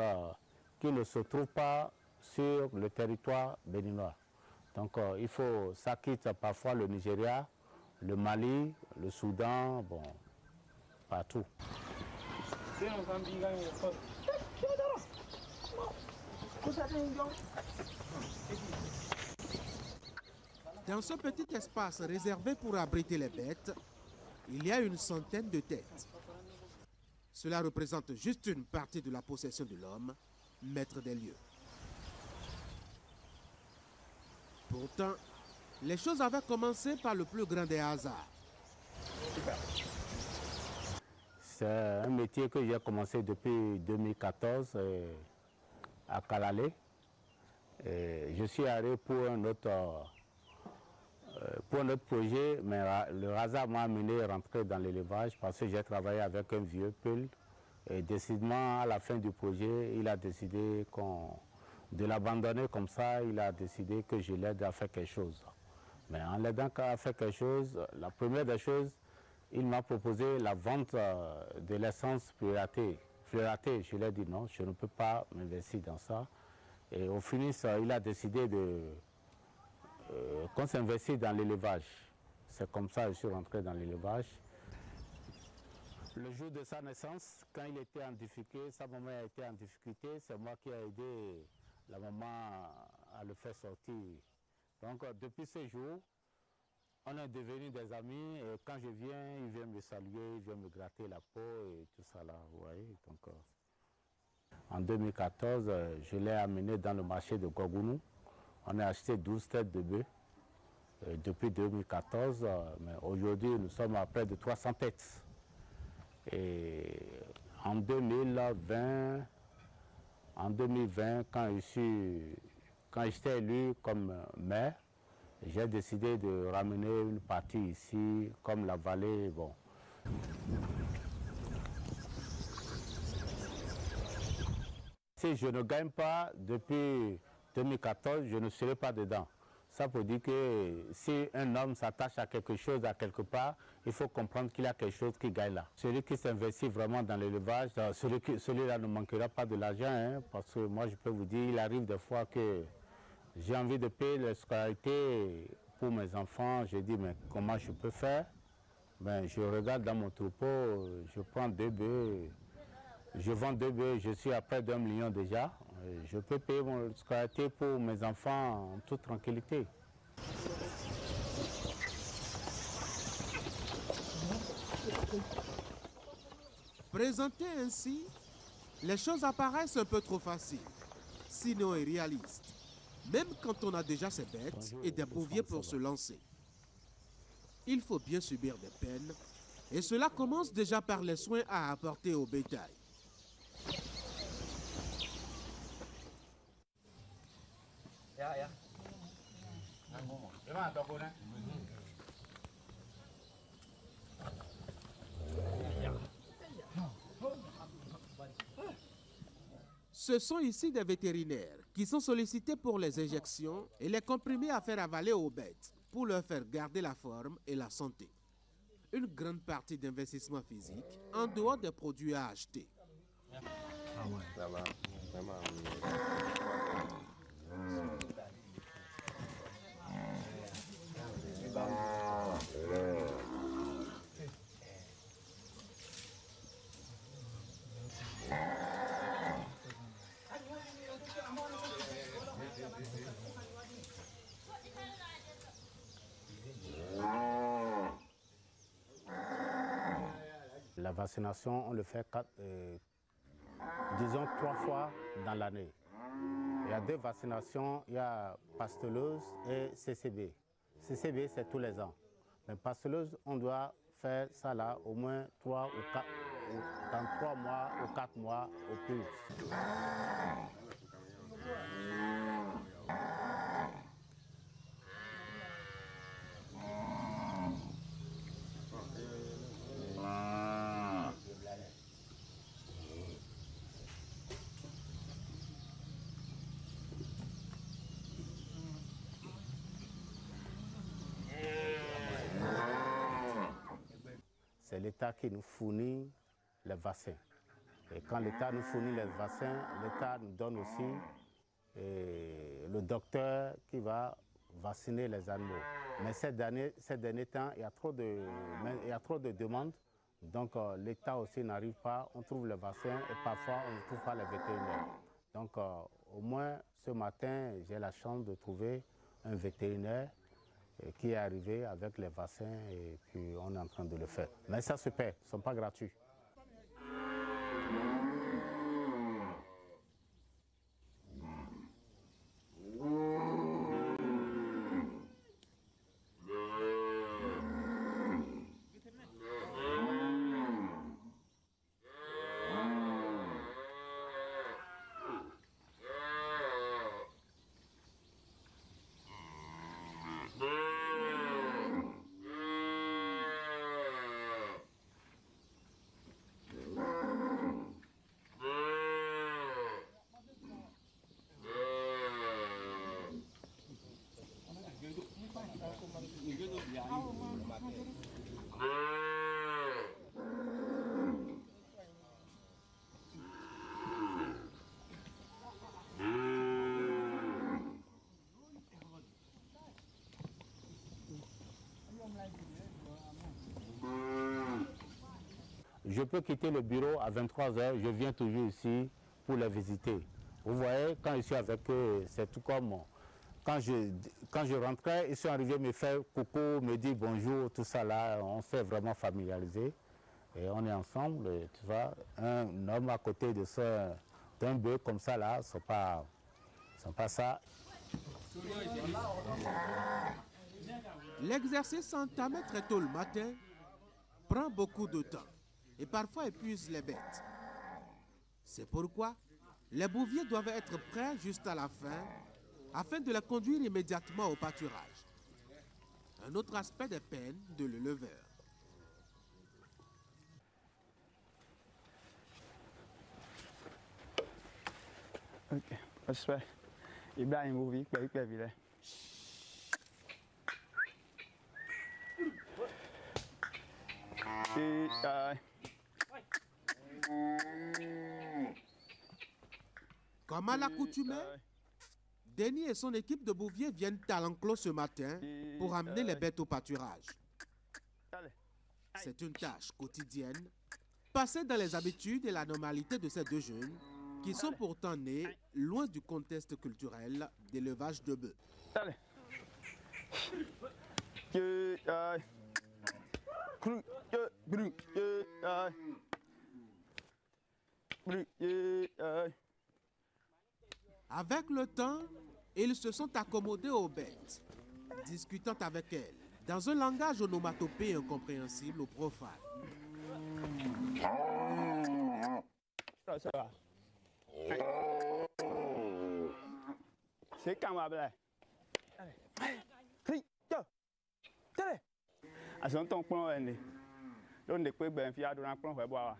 qui ne se trouve pas sur le territoire béninois. Donc il faut... Ça quitte parfois le Nigeria, le Mali, le Soudan, bon, partout. Dans ce petit espace réservé pour abriter les bêtes, il y a une centaine de têtes. Cela représente juste une partie de la possession de l'homme, maître des lieux. Pourtant, les choses avaient commencé par le plus grand des hasards. C'est un métier que j'ai commencé depuis 2014 à Kalalé. Je suis allé pour un autre projet, mais le hasard m'a amené à rentrer dans l'élevage parce que j'ai travaillé avec un vieux peul. Et décidément, à la fin du projet, il a décidé de l'abandonner comme ça. Il a décidé que je l'aide à faire quelque chose. Mais en l'aidant à faire quelque chose, la première des choses, il m'a proposé la vente de l'essence fluoratée. Je lui ai dit non, je ne peux pas m'investir dans ça. Et au finish, il a décidé qu'on s'investisse dans l'élevage. C'est comme ça que je suis rentré dans l'élevage. Le jour de sa naissance, quand il était en difficulté, sa maman était en difficulté, c'est moi qui ai aidé la maman à le faire sortir. Donc depuis ce jour, on est devenus des amis et quand je viens, il vient me saluer, il vient me gratter la peau et tout ça là, vous voyez. Donc, en 2014, je l'ai amené dans le marché de Gogounou. On a acheté 12 têtes de bœufs depuis 2014, mais aujourd'hui nous sommes à près de 300 têtes. Et en 2020, quand j'étais élu comme maire, j'ai décidé de ramener une partie ici, comme la vallée. Bon. Si je ne gagne pas depuis 2014, je ne serai pas dedans. Ça veut dire que si un homme s'attache à quelque chose, à quelque part, il faut comprendre qu'il y a quelque chose qui gagne là. Celui qui s'investit vraiment dans l'élevage, celui-là ne manquera pas de l'argent, hein, parce que moi je peux vous dire, il arrive des fois que j'ai envie de payer la scolarité pour mes enfants. Je dis, mais comment je peux faire? Ben, je regarde dans mon troupeau, je prends 2 bœufs, je vends 2 bœufs, je suis à près d'1 million déjà. Je peux payer mon scolarité pour mes enfants en toute tranquillité. Présenté ainsi, les choses apparaissent un peu trop faciles, sinon irréalistes, même quand on a déjà ses bêtes et des bouviers pour se lancer. Il faut bien subir des peines, et cela commence déjà par les soins à apporter au bétail. Ce sont ici des vétérinaires qui sont sollicités pour les injections et les comprimés à faire avaler aux bêtes pour leur faire garder la forme et la santé. Une grande partie d'investissement physique en dehors des produits à acheter. Ça va, vraiment. La vaccination, on le fait disons 3 fois dans l'année. Il y a 2 vaccinations, il y a pasteurose et CCB. CCB, c'est tous les ans. Mais pasteurose, on doit faire ça là au moins 3 ou 4, dans 3 mois ou 4 mois au plus. C'est l'État qui nous fournit les vaccins. Et quand l'État nous fournit les vaccins, l'État nous donne aussi le docteur qui va vacciner les animaux. Mais ces derniers temps, il y a trop de demandes. Donc l'État aussi n'arrive pas, on trouve les vaccins et parfois on ne trouve pas les vétérinaires. Donc au moins ce matin, j'ai la chance de trouver un vétérinaire qui est arrivé avec les vaccins et puis on est en train de le faire. Mais ça se paie, ils ne sont pas gratuits. je peux quitter le bureau à 23 h, je viens toujours ici pour les visiter. Vous voyez, quand je suis avec eux, c'est tout comme quand je rentrais, ils sont arrivés me faire coucou, me dire bonjour, tout ça là, on s'est vraiment familiarisé. Et on est ensemble, et, tu vois, un homme à côté de d'un bœuf comme ça là, c'est pas ça. L'exercice s'entame très tôt le matin, prend beaucoup de temps et parfois épuise les bêtes. C'est pourquoi les bouviers doivent être prêts juste à la fin afin de les conduire immédiatement au pâturage. Un autre aspect des peines de l'éleveur. Ok, j'espère. Ibrahim Bouvi, Péville. Comme à l'accoutumée, Denis et son équipe de bouviers viennent à l'enclos ce matin pour amener les bêtes au pâturage. C'est une tâche quotidienne, passée dans les habitudes et la normalité de ces deux jeunes, qui sont pourtant nés loin du contexte culturel d'élevage de bœufs. Avec le temps, ils se sont accommodés aux bêtes, discutant avec elles dans un langage onomatopée incompréhensible aux profanes. Ça va. C'est quand même. Allez. À son temps, on va aller. Donc, on peut faire un plan pour boire.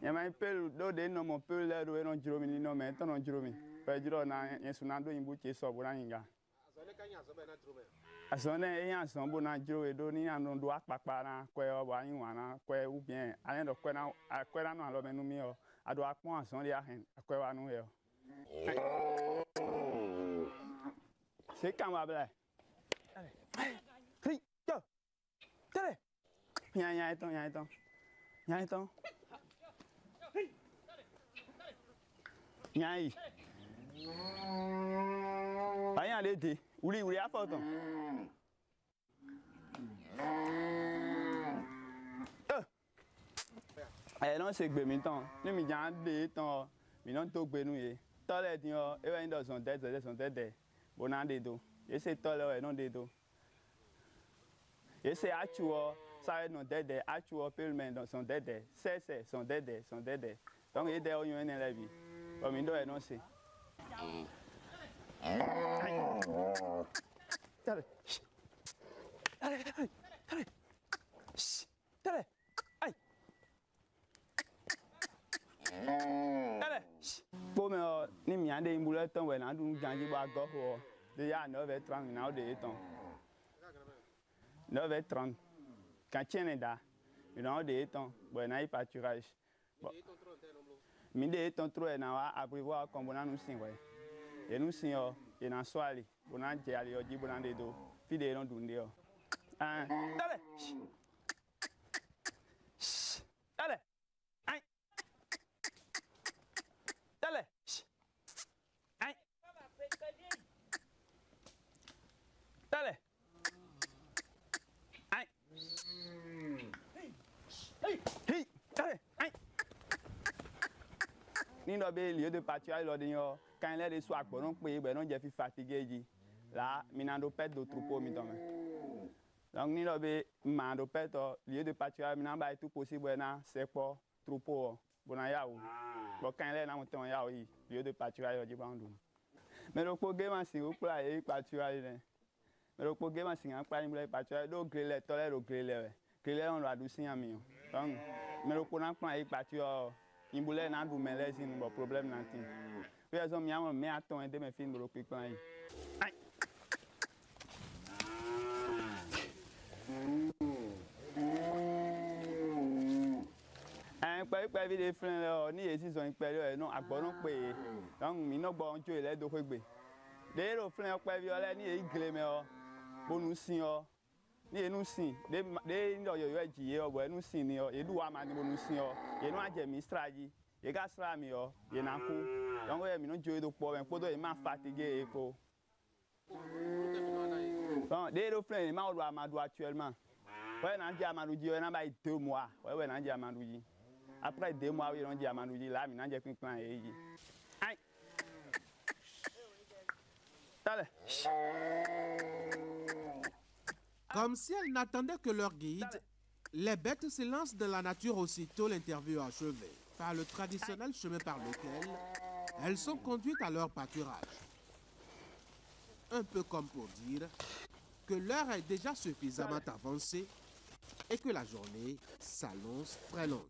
Il y a un peu de nom, on peut l'air de non Jérôme, non, mais non Jérôme. Pas Jérôme, un sonando, une boutique sur Bonaninga. À son air, un son bon Jérôme et donné un doigt papa, quoi, quoi, ou bien, à l'un de quoi, à quoi, à l'homme, nous, à doigt point, son lien, à quoi, nous, c'est quand même. Allez, il y a un temps. Rien d'été. Ouli, à fort. Non, c'est que maintenant, nous me disons des temps, mais non, tout que nous, tant les gens, ils vont dans son tête, bon, on des dos. Et c'est tout là, non des dos. Et c'est à toi. Ça non dédé, à tu appelles dans son dédé, c'est son dédé. Donc il est derrière une la vie. Comme il doit annoncer. Allez. Pour me ni mi ande imbule ton we na dun ganji ba go ho. Déjà à 9h30 na o de ton. 9h30. Quand tu es là, il y a des temps, il y a un pâturage. Il y a ton trou à prévoir comme on a nous signé. Et nous signons, il y a un soir, on a dit à l'heure, on a des dos, puis des noms d'un dia. Allez! Allez! Allez! Allez! Ni no be lieu de pâturage quand il est de soir pour non payer non j'ai fatigué là minando pète de troupeau mi donc ni no be mando pète lieu de pâturage minando ba tout possible na c'est pas troupeau bon ya ou bon quand il est na monton ya oui lieu de pâturage du bandou mais le programme c'est au plat et pâturage mais le programme c'est un plan de pâturage do griller tolère au griller on doit doucer en mieux donc mais le programme est pâturage il voulait n'a du mêler sin bon problème nanti puis ils ont mis un mais attends et mes films le pic plan un pas des freins ni ils ont période non agbonon pé donc mi no bon jo ile do kwegbe de ro frein pa violet ni e gleme o bonu sin o ni nous si de ndo yo yo ji yo bo nous si ni yo e du wa ma ni bo nous si yo e no aje mi straji e ga stra mi yo e na ku donc e mi no jo do po ben ko do e ma fatigué e ko bon de lo plein ma o do Amadou actuellement ouais na di Amadou ji na ba 2 mois ouais na di Amadou ji après 2 mois oui on di Amadou ji là mi na je pin plan e ji ai allez. Comme si elles n'attendaient que leur guide, les bêtes se lancent dans la nature aussitôt l'interview achevée, par le traditionnel chemin par lequel elles sont conduites à leur pâturage. Un peu comme pour dire que l'heure est déjà suffisamment avancée et que la journée s'annonce très longue.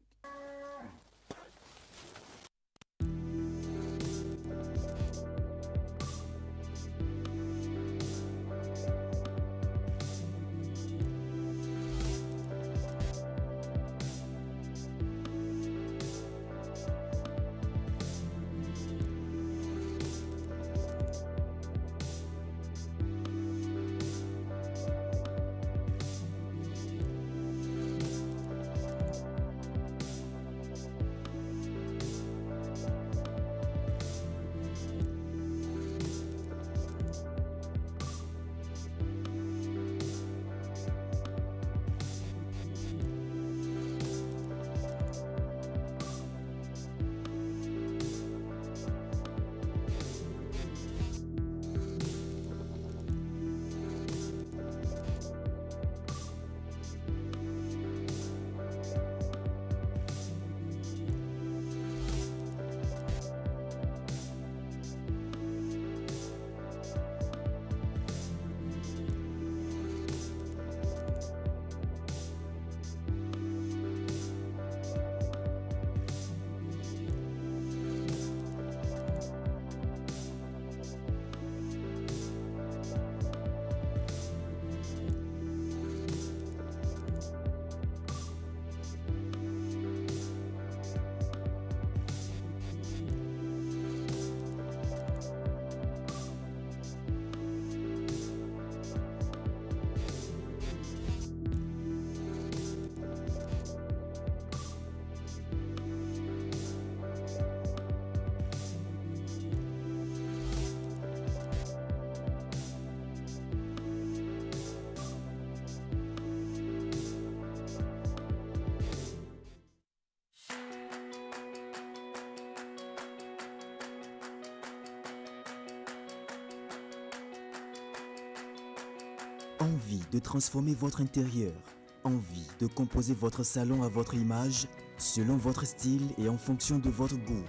Envie de transformer votre intérieur, envie de composer votre salon à votre image, selon votre style et en fonction de votre goût.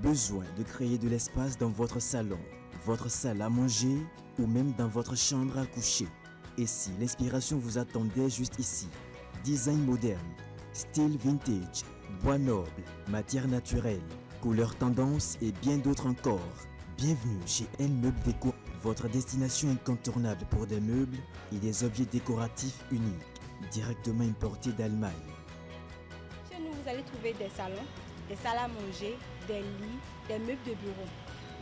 Besoin de créer de l'espace dans votre salon, votre salle à manger ou même dans votre chambre à coucher. Et si l'inspiration vous attendait juste ici? Design moderne, style vintage, bois noble, matière naturelle, couleurs tendance et bien d'autres encore. Bienvenue chez N Meubles Déco, votre destination incontournable pour des meubles et des objets décoratifs uniques, directement importés d'Allemagne. Chez nous, vous allez trouver des salons, des salles à manger, des lits, des meubles de bureau.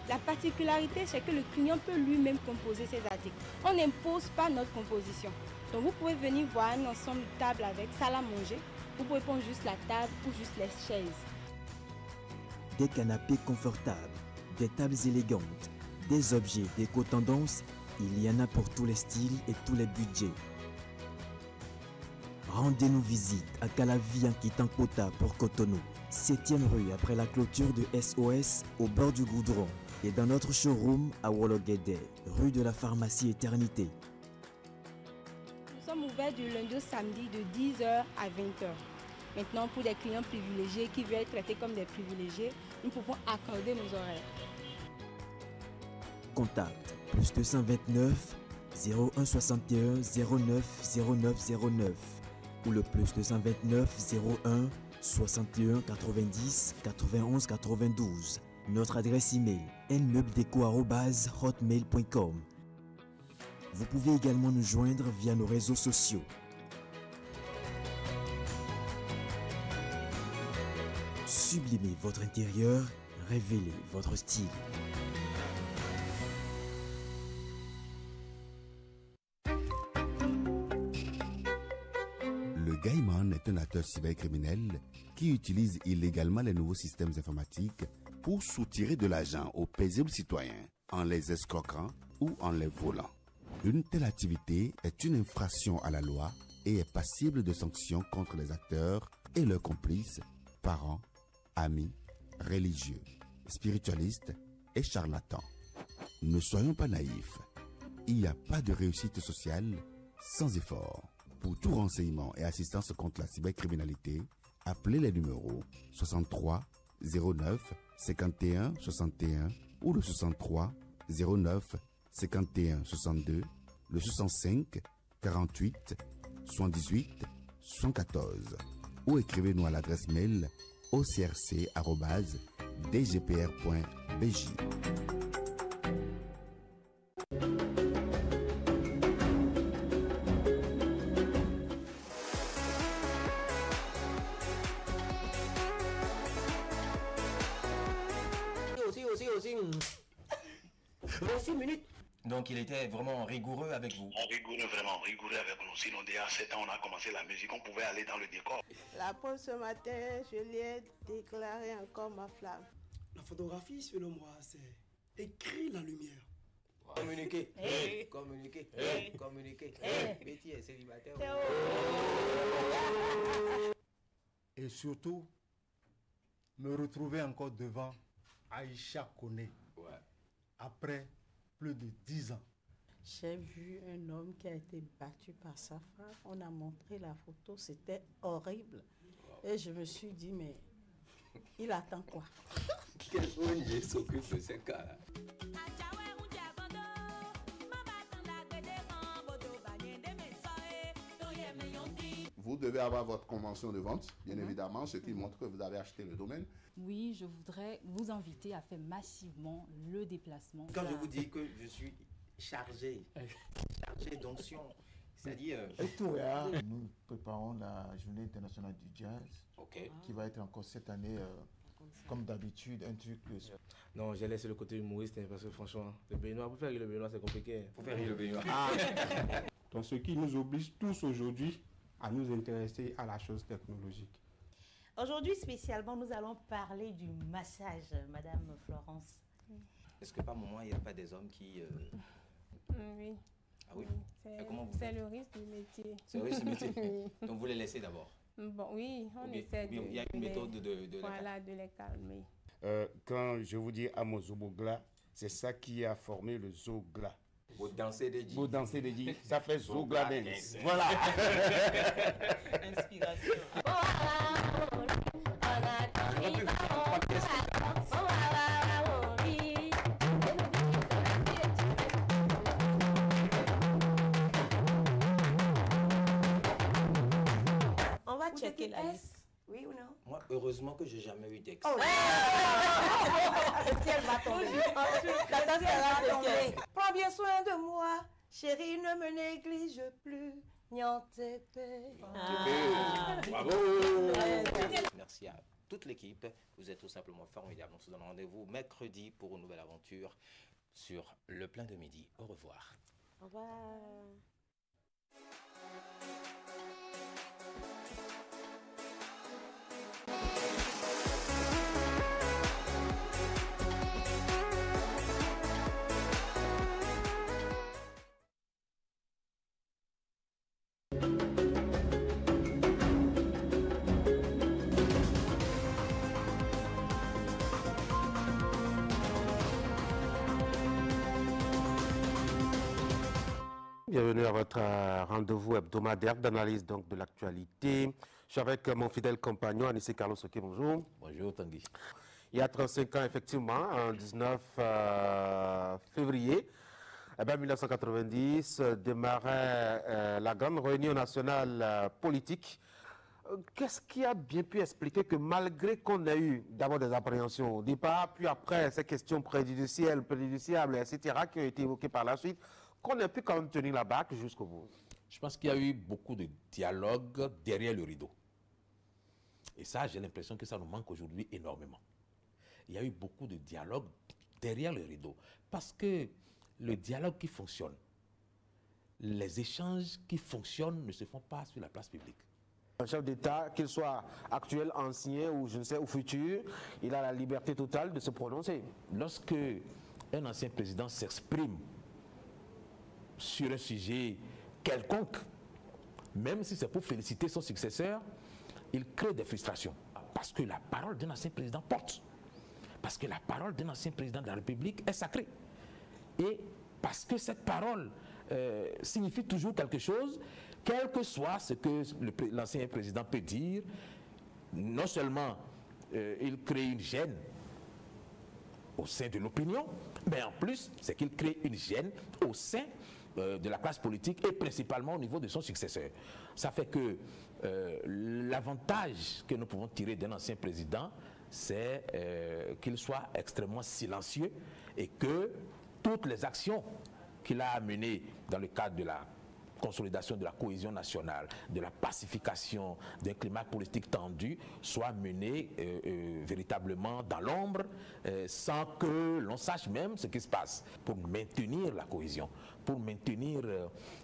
La particularité, c'est que le client peut lui-même composer ses articles. On n'impose pas notre composition. Donc vous pouvez venir voir un ensemble de tables avec salle à manger. Vous pouvez prendre juste la table ou juste les chaises. Des canapés confortables, des tables élégantes, des objets déco-tendance, il y en a pour tous les styles et tous les budgets. Rendez-nous visite à Calavi en quittant Kota pour Cotonou, 7e rue après la clôture de SOS au bord du goudron et dans notre showroom à Wologede, rue de la pharmacie Éternité. Nous sommes ouverts du lundi au samedi de 10h à 20h. Maintenant, pour des clients privilégiés qui veulent être traités comme des privilégiés, nous pouvons accorder nos horaires. Contact +229 01 61 09 09 09 ou le +229 01 61 90 91 92. Notre adresse email nmeubledeco@hotmail.com. Vous pouvez également nous joindre via nos réseaux sociaux. Sublimez votre intérieur, révélez votre style. Le Gaiman est un acteur cybercriminel qui utilise illégalement les nouveaux systèmes informatiques pour soutirer de l'argent aux paisibles citoyens en les escroquant ou en les volant. Une telle activité est une infraction à la loi et est passible de sanctions contre les acteurs et leurs complices, parents, amis, religieux, spiritualistes et charlatans. Ne soyons pas naïfs. Il n'y a pas de réussite sociale sans effort. Pour tout renseignement et assistance contre la cybercriminalité, appelez les numéros 63 09 51 61 ou le 63 09 51 62, le 65 48 78 114 ou écrivez-nous à l'adresse mail ocrc@dgpr.bj. Donc il était vraiment rigoureux avec vous. Vraiment rigoureux avec nous. Sinon, déjà à 7 ans, on a commencé la musique, on pouvait aller dans le décor. La pause ce matin, je lui ai déclaré encore ma flamme. La photographie, selon moi, c'est écrit la lumière. Communiquer, communiquer, communiquer. Betty est célibataire. Et surtout, me retrouver encore devant Aïcha Koné. Après plus de 10 ans. J'ai vu un homme qui a été battu par sa femme. On a montré la photo, c'était horrible. Et je me suis dit, mais il attend quoi? Quel ONG s'occupe de ces cas-là? Vous devez avoir votre convention de vente, bien évidemment, ce qui montre que vous avez acheté le domaine. Oui, je voudrais vous inviter à faire massivement le déplacement. Quand je vous dis que je suis chargé d'onction, c'est-à-dire... Nous préparons la journée internationale du jazz, qui va être encore cette année, comme d'habitude, un truc... Non, j'ai laissé le côté humoriste, parce que franchement, le Béninois, pour faire rire le Béninois, c'est compliqué. Pour faire rire le Béninois. Donc ce qui nous oblige tous aujourd'hui à nous intéresser à la chose technologique. Aujourd'hui, spécialement, nous allons parler du massage, Madame Florence. Est-ce que par moment, il n'y a pas des hommes qui... Oui. Ah oui? C'est le risque du métier. C'est le risque du métier. Donc vous les laissez d'abord? Bon, oui, on essaie de... Il y a une méthode de les calmer. Quand je vous dis Amozobogla, c'est ça qui a formé le Zogla. Vous dansez des dits. Vous dansez des dits. Ça fait Zogla dance. Voilà. Inspiration. On va checker la liste. Oui ou non? Moi, heureusement que j'ai jamais eu d'ex. Oh, le ciel va tomber. Prends bien soin de moi, chérie, ne me néglige plus. Bravo. Merci à toute l'équipe. Vous êtes tout simplement formidables. On se donne rendez-vous mercredi pour une nouvelle aventure sur Le Plein de Midi. Au revoir. Au revoir. Bienvenue à votre rendez-vous hebdomadaire d'analyse donc de l'actualité. Je suis avec mon fidèle compagnon Anissé Carlos Soké, bonjour. Bonjour Tanguy. Il y a 35 ans, effectivement, en 19 février 1990, démarrait la grande réunion nationale politique. Qu'est-ce qui a bien pu expliquer que malgré qu'on ait eu d'abord des appréhensions au départ, puis après ces questions préjudiciables, etc., qui ont été évoquées par la suite, qu'on ait pu quand même tenir la barque jusqu'au bout? Je pense qu'il y a eu beaucoup de dialogue derrière le rideau. Et ça, j'ai l'impression que ça nous manque aujourd'hui énormément. Il y a eu beaucoup de dialogue derrière le rideau. Parce que le dialogue qui fonctionne, les échanges qui fonctionnent ne se font pas sur la place publique. Un chef d'État, qu'il soit actuel, ancien ou je ne sais, ou futur, il a la liberté totale de se prononcer. Lorsque un ancien président s'exprime sur un sujet quelconque, même si c'est pour féliciter son successeur, il crée des frustrations. Parce que la parole d'un ancien président porte. Parce que la parole d'un ancien président de la République est sacrée. Et parce que cette parole signifie toujours quelque chose, quel que soit ce que l'ancien président peut dire, non seulement il crée une gêne au sein de l'opinion, mais en plus, c'est qu'il crée une gêne au sein de la classe politique et principalement au niveau de son successeur. Ça fait que l'avantage que nous pouvons tirer d'un ancien président, c'est qu'il soit extrêmement silencieux et que toutes les actions qu'il a menées dans le cadre de la consolidation de la cohésion nationale, de la pacification, d'un climat politique tendu, soit mené véritablement dans l'ombre, sans que l'on sache même ce qui se passe, pour maintenir la cohésion, pour maintenir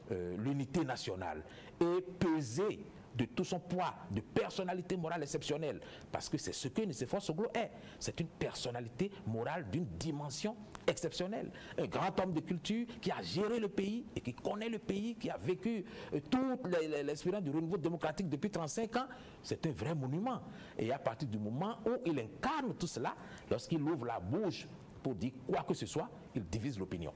l'unité nationale et peser de tout son poids, de personnalité morale exceptionnelle, parce que c'est ce que Nicéphore Soglo est. C'est une personnalité morale d'une dimension exceptionnelle. Un grand homme de culture qui a géré le pays et qui connaît le pays, qui a vécu toute l'expérience du renouveau démocratique depuis 35 ans. C'est un vrai monument. Et à partir du moment où il incarne tout cela, lorsqu'il ouvre la bouche pour dire quoi que ce soit, il divise l'opinion.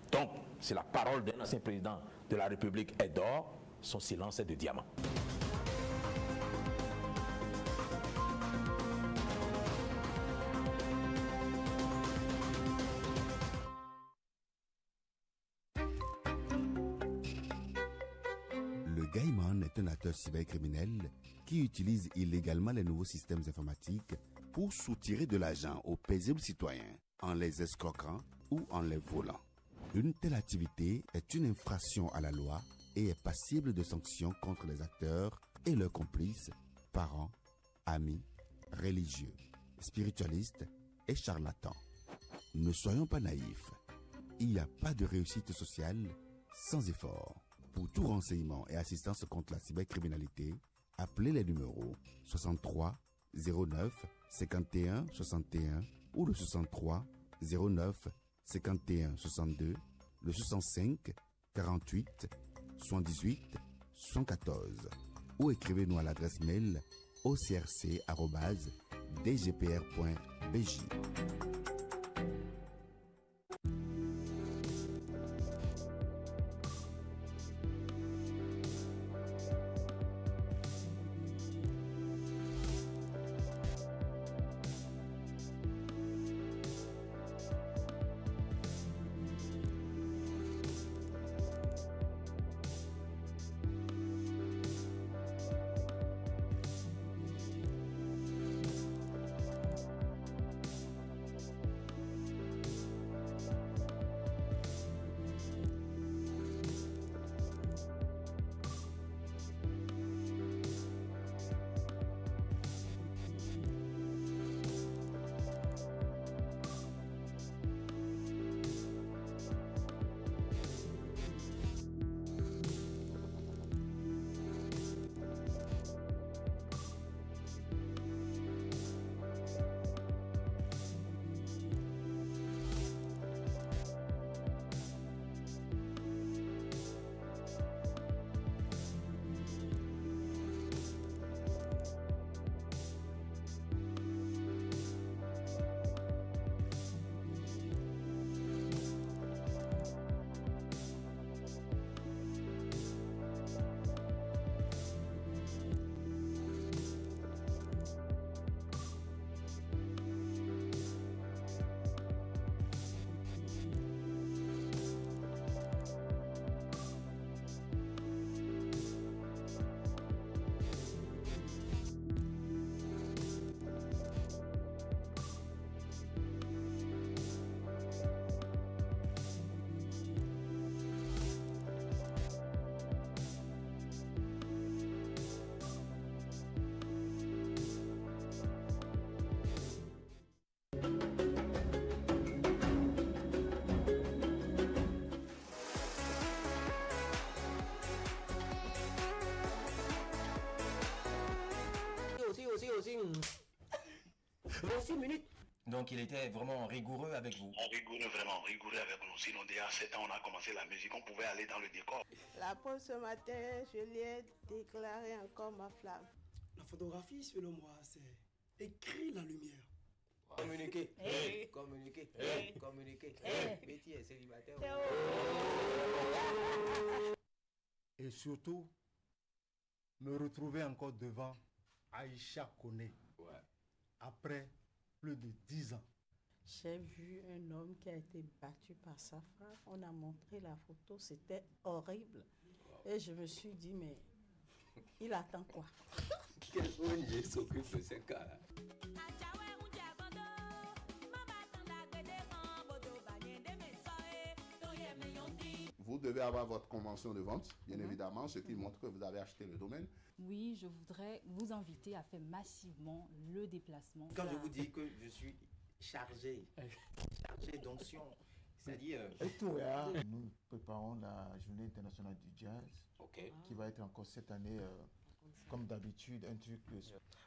Donc, si la parole d'un ancien président de la République est d'or, son silence est de diamant. Le Gaiman est un acteur cybercriminel qui utilise illégalement les nouveaux systèmes informatiques pour soutirer de l'argent aux paisibles citoyens en les escroquant ou en les volant. Une telle activité est une infraction à la loi et est passible de sanctions contre les acteurs et leurs complices, parents, amis, religieux, spiritualistes et charlatans. Ne soyons pas naïfs. Il n'y a pas de réussite sociale sans effort. Pour tout renseignement et assistance contre la cybercriminalité, appelez les numéros 63 09 51 61 ou le 63 09 51 62, le 65 48 78 114 ou écrivez-nous à l'adresse mail ocrc@dgpr.bj. 26 minutes. Donc il était vraiment rigoureux avec vous. Rigoureux, vraiment rigoureux avec nous. Sinon, déjà à 7 ans, on a commencé la musique, on pouvait aller dans le décor. La pause ce matin, je lui ai déclaré encore ma flamme. La photographie, selon moi, c'est écrit la lumière. Communiquer, communiquer, communiquer. Betty est célibataire. Et surtout, me retrouver encore devant Aïcha Koné. Après plus de 10 ans. J'ai vu un homme qui a été battu par sa femme. On a montré la photo, c'était horrible. Et je me suis dit, mais il attend quoi? Quel ONG s'occupe de ces cas-là? Vous devez avoir votre convention de vente, bien évidemment, ce qui montre que vous avez acheté le domaine. Oui, je voudrais vous inviter à faire massivement le déplacement. Quand je vous dis que je suis chargé d'onction, c'est-à-dire... Nous préparons la journée internationale du jazz, qui va être encore cette année, comme d'habitude, un truc...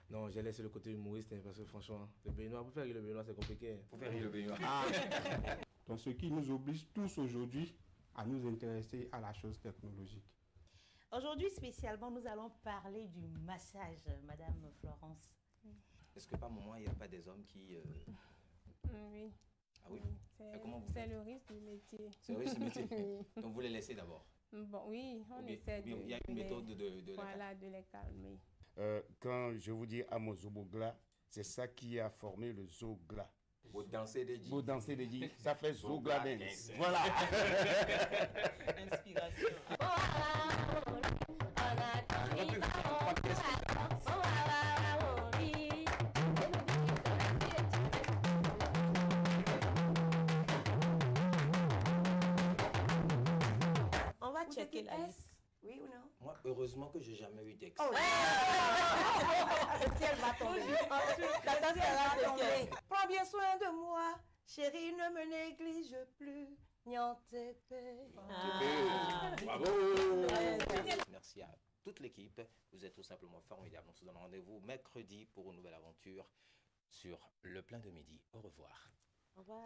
Non, j'ai laissé le côté humoriste, parce que franchement, le Béninois, pour faire rire le Béninois, c'est compliqué. Pour faire rire le Béninois. Donc ce qui nous oblige tous aujourd'hui à nous intéresser à la chose technologique. Aujourd'hui, spécialement, nous allons parler du massage, Madame Florence. Est-ce que par moment, il n'y a pas des hommes qui... Oui. Ah oui? C'est le risque du métier. C'est le risque du métier. Donc vous les laissez d'abord? Bon, oui, on essaie de... Il y a une méthode de les calmer. Quand je vous dis Amozobogla, c'est ça qui a formé le Zogla. Vous dansez des dits. Vous dansez des dits. Ça fait Zogla dance. Voilà. Inspiration. On va checker la liste. Oui ou non? Moi, heureusement que j'ai jamais eu d'ex. Oh, le ciel va tomber. Prends bien soin de moi, chérie, ne me néglige plus. Bravo. Merci à toute l'équipe. Vous êtes tout simplement formidable. On se donne rendez-vous mercredi pour une nouvelle aventure sur le plein de midi. Au revoir. Au revoir.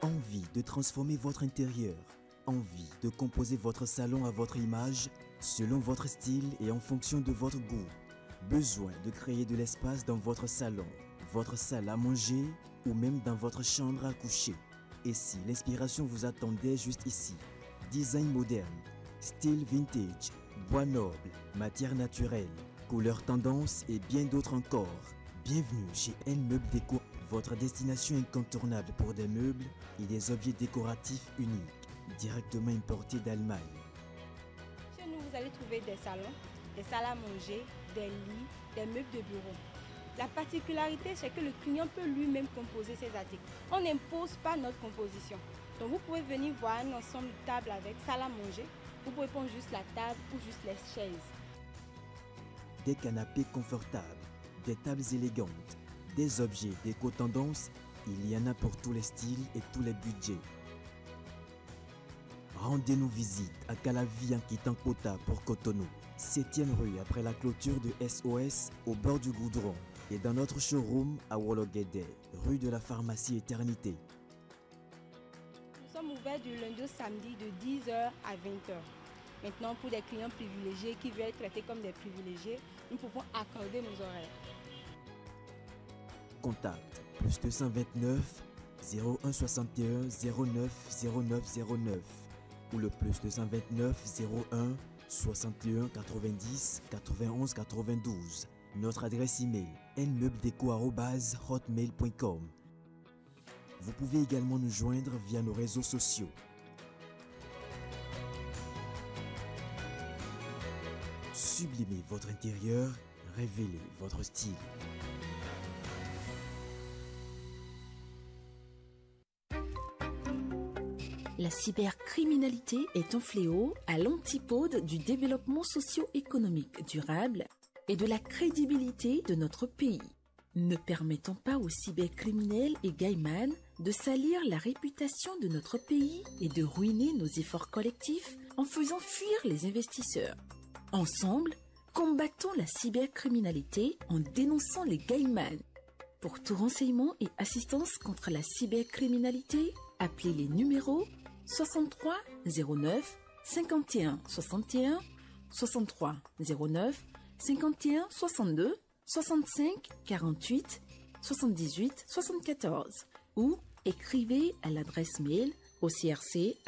Envie de transformer votre intérieur, envie de composer votre salon à votre image, selon votre style et en fonction de votre goût. Besoin de créer de l'espace dans votre salon, votre salle à manger ou même dans votre chambre à coucher. Et si l'inspiration vous attendait juste ici? Design moderne, style vintage, bois noble, matière naturelle, couleurs tendance et bien d'autres encore. Bienvenue chez N Meubles Déco, votre destination incontournable pour des meubles et des objets décoratifs uniques, directement importés d'Allemagne. Chez nous, vous allez trouver des salons, des salles à manger, des lits, des meubles de bureau. La particularité, c'est que le client peut lui-même composer ses articles. On n'impose pas notre composition. Donc vous pouvez venir voir un ensemble de tables avec salle à manger. Vous pouvez prendre juste la table ou juste les chaises. Des canapés confortables, des tables élégantes, des objets déco-tendance, il y en a pour tous les styles et tous les budgets. Rendez-nous visite à Calavi en quittant Kota pour Cotonou, 7e rue après la clôture de SOS au bord du goudron et dans notre showroom à Wologede, rue de la pharmacie Éternité. Nous sommes ouverts du lundi au samedi de 10h à 20h. Maintenant, pour des clients privilégiés qui veulent être traités comme des privilégiés, nous pouvons accorder nos horaires. Contact +229 01 61 09 09 09 ou le +229 01 61 90 91 92. Notre adresse email nmeubledeco@hotmail.com. Vous pouvez également nous joindre via nos réseaux sociaux. Sublimez votre intérieur, révélez votre style. La cybercriminalité est un fléau à l'antipode du développement socio-économique durable et de la crédibilité de notre pays. Ne permettons pas aux cybercriminels et gaïmans de salir la réputation de notre pays et de ruiner nos efforts collectifs en faisant fuir les investisseurs. Ensemble, combattons la cybercriminalité en dénonçant les gaïmans. Pour tout renseignement et assistance contre la cybercriminalité, appelez les numéros 63 09 51 61, 63 09 51 62, 65 48 78 74 ou écrivez à l'adresse mail au crc@dgpr.bj.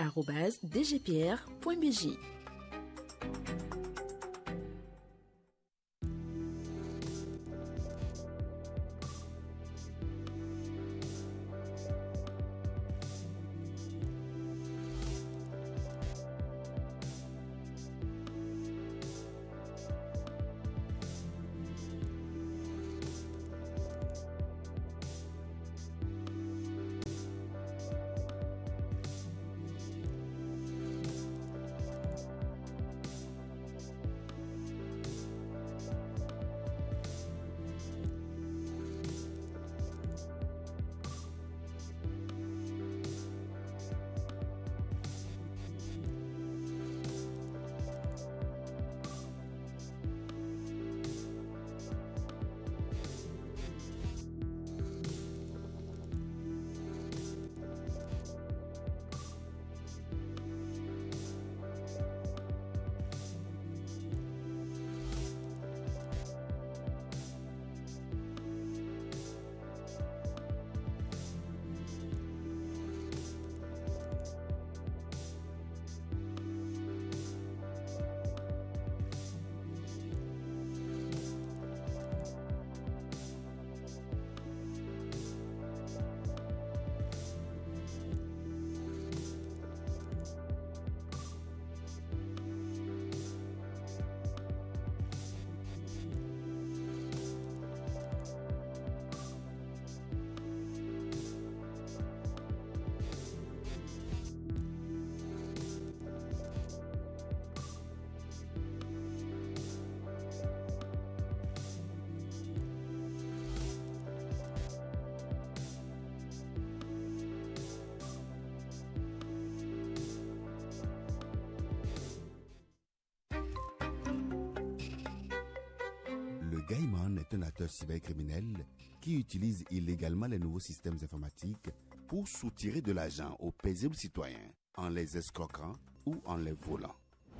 Le Gaïman est un acteur cybercriminel qui utilise illégalement les nouveaux systèmes informatiques pour soutirer de l'argent aux paisibles citoyens en les escroquant ou en les volant.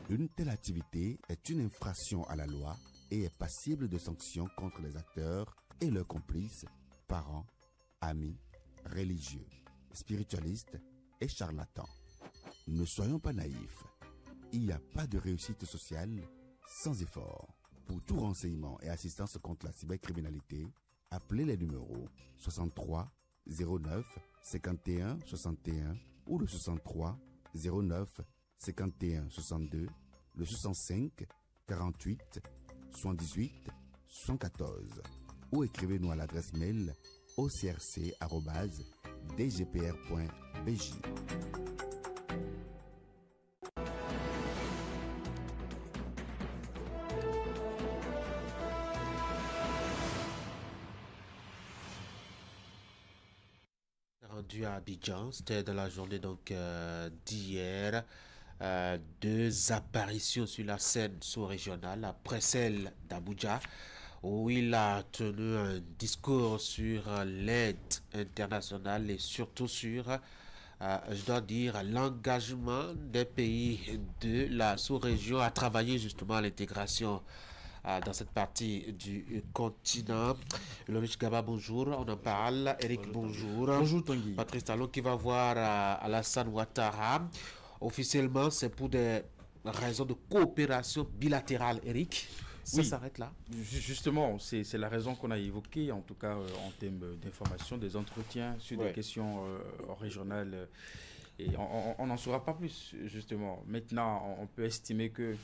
Une telle activité est une infraction à la loi et est passible de sanctions contre les acteurs et leurs complices, parents, amis, religieux, spiritualistes et charlatans. Ne soyons pas naïfs. Il n'y a pas de réussite sociale sans effort. Pour tout renseignement et assistance contre la cybercriminalité, appelez les numéros 63 09 51 61 ou le 63 09 51 62, le 65 48 78 74 ou écrivez-nous à l'adresse mail ocrc@dgpr.bj. Rendu à Abidjan, c'était dans la journée donc d'hier. Deux apparitions sur la scène sous-régionale après celle d'Abuja, où il a tenu un discours sur l'aide internationale et surtout sur, je dois dire, l'engagement des pays de la sous-région à travailler justement à l'intégration dans cette partie du continent. Lorich Gaba, bonjour, on en parle. Eric, bonjour. Bonjour Tanguy. Patrice Talon qui va voir Alassane Ouattara. Officiellement, c'est pour des raisons de coopération bilatérale, Eric. Ça s'arrête là. Justement, c'est la raison qu'on a évoquée, en tout cas en termes d'information, des entretiens sur des questions régionales. Et on n'en saura pas plus, justement. Maintenant, on peut estimer que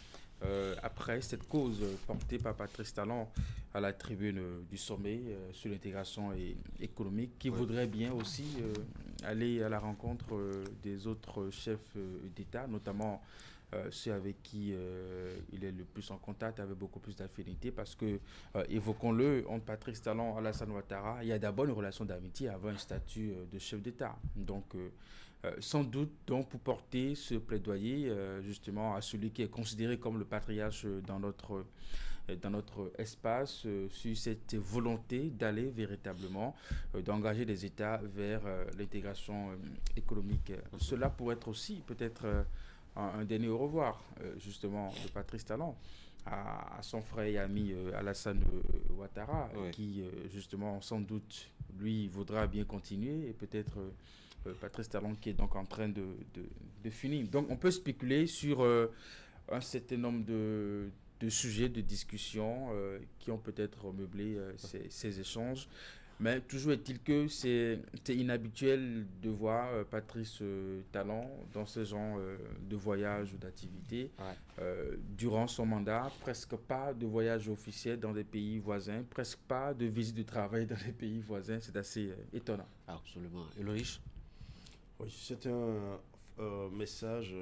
après cette cause portée par Patrice Talon à la tribune du sommet sur l'intégration économique, qui voudrait bien aussi aller à la rencontre des autres chefs d'État, notamment ceux avec qui il est le plus en contact, avec beaucoup plus d'affinité, parce que, évoquons-le, entre Patrice Talon et Alassane Ouattara, il y a d'abord une relation d'amitié avant un statut de chef d'État. Donc, sans doute, donc, pour porter ce plaidoyer, justement, à celui qui est considéré comme le patriarche dans notre espace, sur cette volonté d'aller véritablement, d'engager les États vers l'intégration économique. Cela pourrait être aussi peut-être un dernier au revoir, justement, de Patrice Talon à son frère et ami Alassane Ouattara, qui, justement, sans doute, lui, voudra bien continuer, et peut-être Patrice Talon qui est donc en train de finir. Donc, on peut spéculer sur un certain nombre de sujets de discussion qui ont peut-être meublé ces échanges. Mais toujours est-il que c'est inhabituel de voir Patrice Talon dans ce genre de voyage ou d'activité. Durant son mandat, presque pas de voyage officiel dans des pays voisins, presque pas de visite de travail dans des pays voisins. C'est assez étonnant. Absolument. Eloïse? Oui, c'est un message,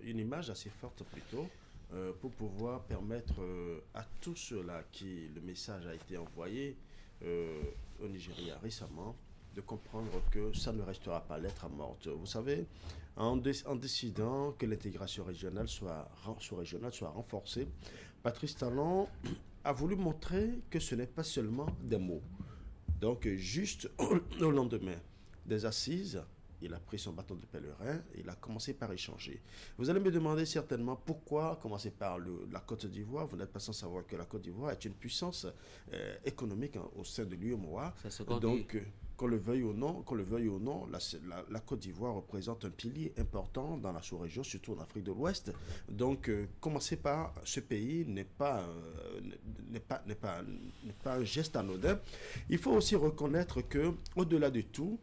une image assez forte plutôt, pour pouvoir permettre à tous ceux-là qui le message a été envoyé au Nigeria récemment de comprendre que ça ne restera pas lettre morte. Vous savez, en décidant que l'intégration régionale soit renforcée, Patrice Talon a voulu montrer que ce n'est pas seulement des mots. Donc, juste au lendemain des assises, il a pris son bâton de pèlerin et il a commencé par échanger. Vous allez me demander certainement pourquoi commencer par la Côte d'Ivoire. Vous n'êtes pas sans savoir que la Côte d'Ivoire est une puissance économique au sein de l'UEMOA. Donc, qu'on le veuille ou non, la Côte d'Ivoire représente un pilier important dans la sous-région, surtout en Afrique de l'Ouest. Donc, commencer par ce pays n'est pas un geste anodin. Il faut aussi reconnaître que, au-delà de tout,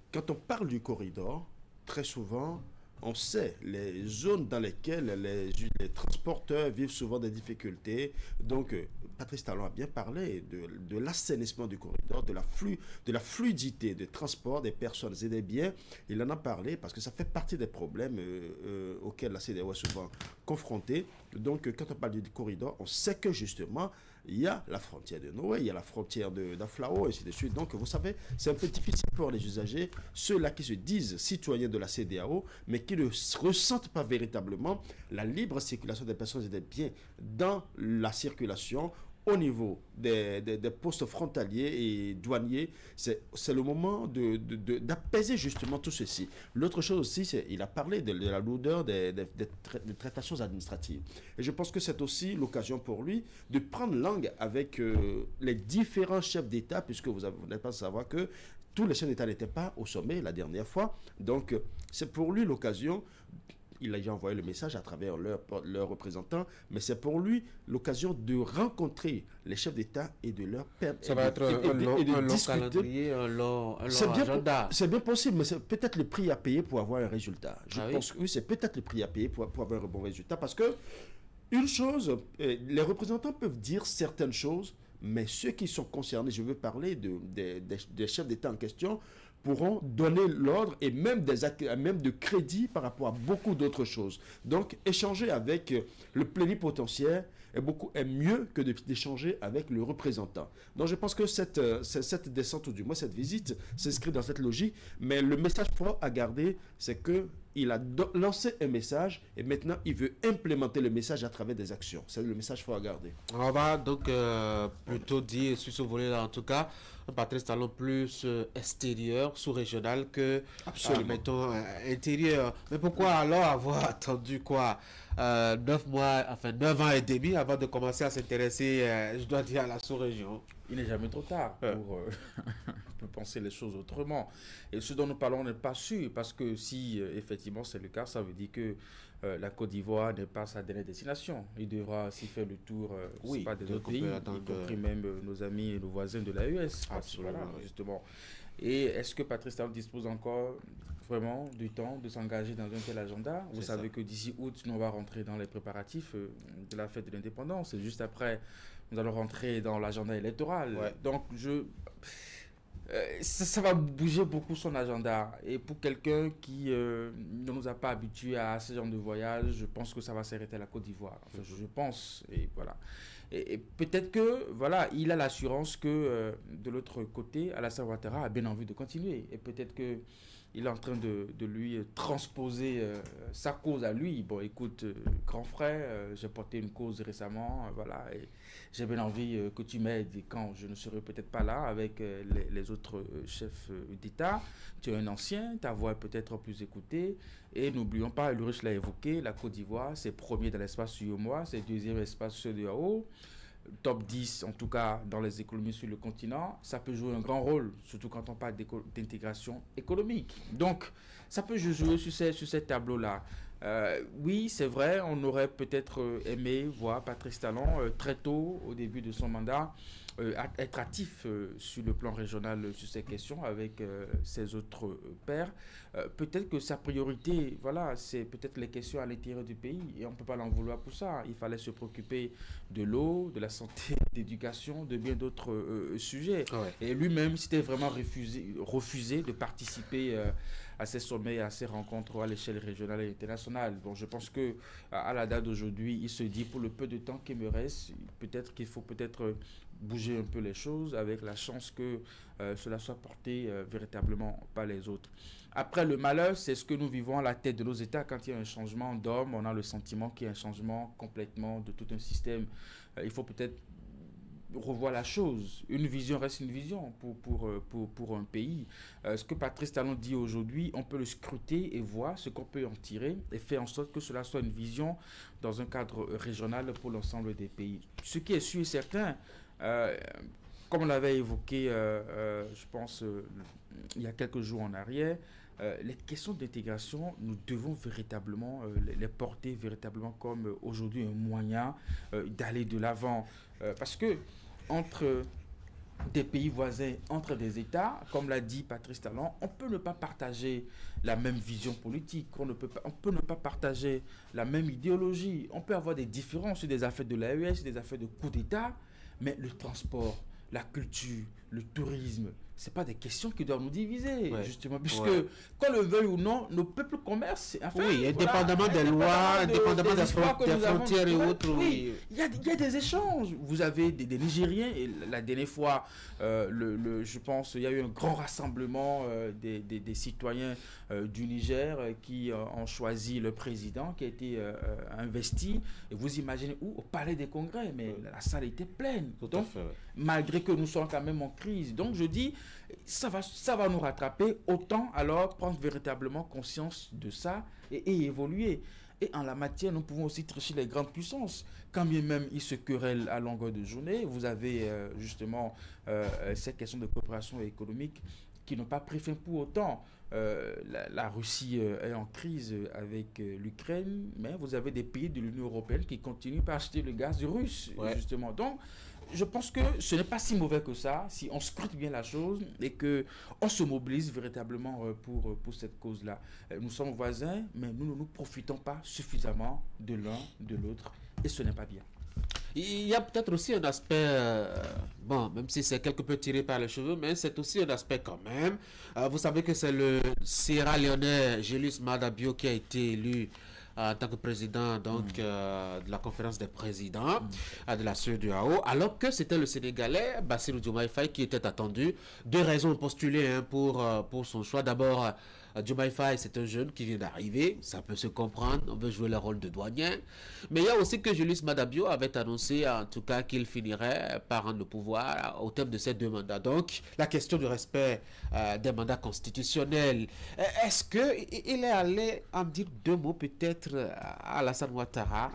quand on parle du corridor, très souvent, on sait les zones dans lesquelles les transporteurs vivent souvent des difficultés. Donc, Patrice Talon a bien parlé de l'assainissement du corridor, de la fluidité de transport des personnes et des biens. Il en a parlé parce que ça fait partie des problèmes auxquels la CEDEAO est souvent confrontée. Donc, quand on parle du corridor, on sait que justement, il y a la frontière de Noé, il y a la frontière d'Aflao, et ainsi de suite. Donc, vous savez, c'est un peu difficile pour les usagers, ceux-là qui se disent citoyens de la CEDEAO, mais qui ne ressentent pas véritablement la libre circulation des personnes et des biens dans la circulation au niveau des postes frontaliers et douaniers. C'est le moment d'apaiser justement tout ceci. L'autre chose aussi, c'est il a parlé de la lourdeur des traitations administratives. Et je pense que c'est aussi l'occasion pour lui de prendre langue avec les différents chefs d'État, puisque vous n'êtes pas à savoir que tous les chefs d'État n'étaient pas au sommet la dernière fois. Donc, c'est pour lui l'occasion. Il a déjà envoyé le message à travers leurs représentants, mais c'est pour lui l'occasion de rencontrer les chefs d'État et de leur permettre. Ça va être un long calendrier, un long agenda. C'est bien possible, mais c'est peut-être le prix à payer pour avoir un résultat. Je pense que oui, c'est peut-être le prix à payer pour avoir un bon résultat, parce que une chose, les représentants peuvent dire certaines choses, mais ceux qui sont concernés, je veux parler des chefs d'État en question, pourront donner l'ordre et même de crédit par rapport à beaucoup d'autres choses. Donc, échanger avec le plénipotentiaire est mieux que d'échanger avec le représentant. Donc, je pense que cette descente, ou du moins cette visite, s'inscrit dans cette logique. Mais le message fort à garder, c'est qu'il a lancé un message et maintenant, il veut implémenter le message à travers des actions. C'est le message fort à garder. On va donc plutôt dire, sur ce volet-là, en tout cas, Patrice Talon plus extérieur, sous-régional que, mettons, intérieur. Mais pourquoi alors avoir attendu 9 mois, enfin 9 ans et demi avant de commencer à s'intéresser, je dois dire, à la sous-région? Il n'est jamais trop tard pour penser les choses autrement. Et ce dont nous parlons n'est pas sûr, parce que si effectivement c'est le cas, ça veut dire que la Côte d'Ivoire n'est pas sa dernière destination. Il devra aussi faire le tour pas des autres pays, y compris même nos amis et nos voisins de l'AES. Voilà, justement. Et est-ce que Patrice Talon dispose encore vraiment du temps de s'engager dans un tel agenda? Vous savez que d'ici août, nous on va rentrer dans les préparatifs de la fête de l'indépendance. Et juste après, nous allons rentrer dans l'agenda électoral. Donc, ça va bouger beaucoup son agenda. Et pour quelqu'un qui ne nous a pas habitués à ce genre de voyage, je pense que ça va s'arrêter à la Côte d'Ivoire. Enfin, je pense. Et voilà. Et peut-être que, voilà, il a l'assurance que de l'autre côté, Alassane Ouattara a bien envie de continuer. Et peut-être que il est en train de lui transposer sa cause à lui. Bon, écoute, grand frère, j'ai porté une cause récemment, voilà, et j'ai bien envie que tu m'aides quand je ne serai peut-être pas là avec les autres chefs d'État. Tu es un ancien, ta voix est peut-être plus écoutée. Et n'oublions pas, Ulrich l'a évoqué, la Côte d'Ivoire, c'est premier dans l'espace UEMOA, c'est deuxième espace CEDEAO. Top 10, en tout cas, dans les économies sur le continent, ça peut jouer un grand rôle, surtout quand on parle d'intégration économique. Donc, ça peut jouer sur ces tableaux-là. Oui, c'est vrai, on aurait peut-être aimé voir Patrice Talon très tôt, au début de son mandat, être actif sur le plan régional sur ces questions avec ses autres pairs. Peut-être que sa priorité, voilà, c'est peut-être les questions à l'intérieur du pays et on ne peut pas l'en vouloir pour ça. Il fallait se préoccuper de l'eau, de la santé, de l'éducation, de bien d'autres sujets. Et lui-même s'était vraiment refusé de participer à ces sommets, à ces rencontres à l'échelle régionale et internationale. Donc je pense que à la date d'aujourd'hui, il se dit pour le peu de temps qui me reste, peut-être qu'il faut bouger un peu les choses avec la chance que cela soit porté véritablement par les autres. Après, le malheur, c'est ce que nous vivons à la tête de nos États. Quand il y a un changement d'homme, on a le sentiment qu'il y a un changement complètement de tout un système. Il faut peut-être revoir la chose. Une vision reste une vision pour un pays. Ce que Patrice Talon dit aujourd'hui, on peut le scruter et voir ce qu'on peut en tirer et faire en sorte que cela soit une vision dans un cadre régional pour l'ensemble des pays. Ce qui est sûr et certain, comme on l'avait évoqué, je pense, il y a quelques jours en arrière, les questions d'intégration, nous devons véritablement les porter véritablement comme aujourd'hui un moyen d'aller de l'avant. Parce que entre des pays voisins, entre des États, comme l'a dit Patrice Talon, on peut ne pas partager la même vision politique, on peut ne pas partager la même idéologie, on peut avoir des différences sur des affaires de l'AES, sur des affaires de coup d'État, mais le transport, la culture, le tourisme, ce n'est pas des questions qui doivent nous diviser, justement, puisque, qu'on le veuille ou non, nos peuples commercent. Enfin, oui, indépendamment des lois, indépendamment des frontières et autres. Oui, il y a des échanges. Vous avez des Nigériens, et la dernière fois, je pense, il y a eu un grand rassemblement des citoyens du Niger qui ont choisi le président qui a été investi. Et vous imaginez où? Au Palais des Congrès, mais la salle était pleine. Donc, malgré que nous sommes quand même en crise. Donc, je dis, ça va nous rattraper. Autant alors prendre véritablement conscience de ça et évoluer. Et en la matière, nous pouvons aussi tricher les grandes puissances. Quand bien même ils se querellent à longueur de journée, vous avez justement cette question de coopération économique qui n'ont pas pris fin pour autant. La Russie est en crise avec l'Ukraine, mais vous avez des pays de l'Union européenne qui continuent par acheter le gaz russe, justement. Donc, je pense que ce n'est pas si mauvais que ça, si on scrute bien la chose et qu'on se mobilise véritablement pour cette cause-là. Nous sommes voisins, mais nous ne nous profitons pas suffisamment de l'un, de l'autre, et ce n'est pas bien. Il y a peut-être aussi un aspect, bon, même si c'est quelque peu tiré par les cheveux, mais c'est aussi un aspect quand même. Vous savez que c'est le Sierra Léonais Julius Maada Bio qui a été élu en tant que président donc, de la conférence des présidents de la CEDEAO, alors que c'était le Sénégalais Bassirou Diomaye Faye qui était attendu. Deux raisons postulées pour son choix. D'abord, Diomaye Faye, c'est un jeune qui vient d'arriver, ça peut se comprendre, on veut jouer le rôle de douanier. Mais il y a aussi que Julius Maada Bio avait annoncé en tout cas qu'il finirait par rendre le pouvoir au terme de ces deux mandats. Donc, la question du respect des mandats constitutionnels, est-ce qu'il est allé en dire deux mots peut-être à Alassane Ouattara,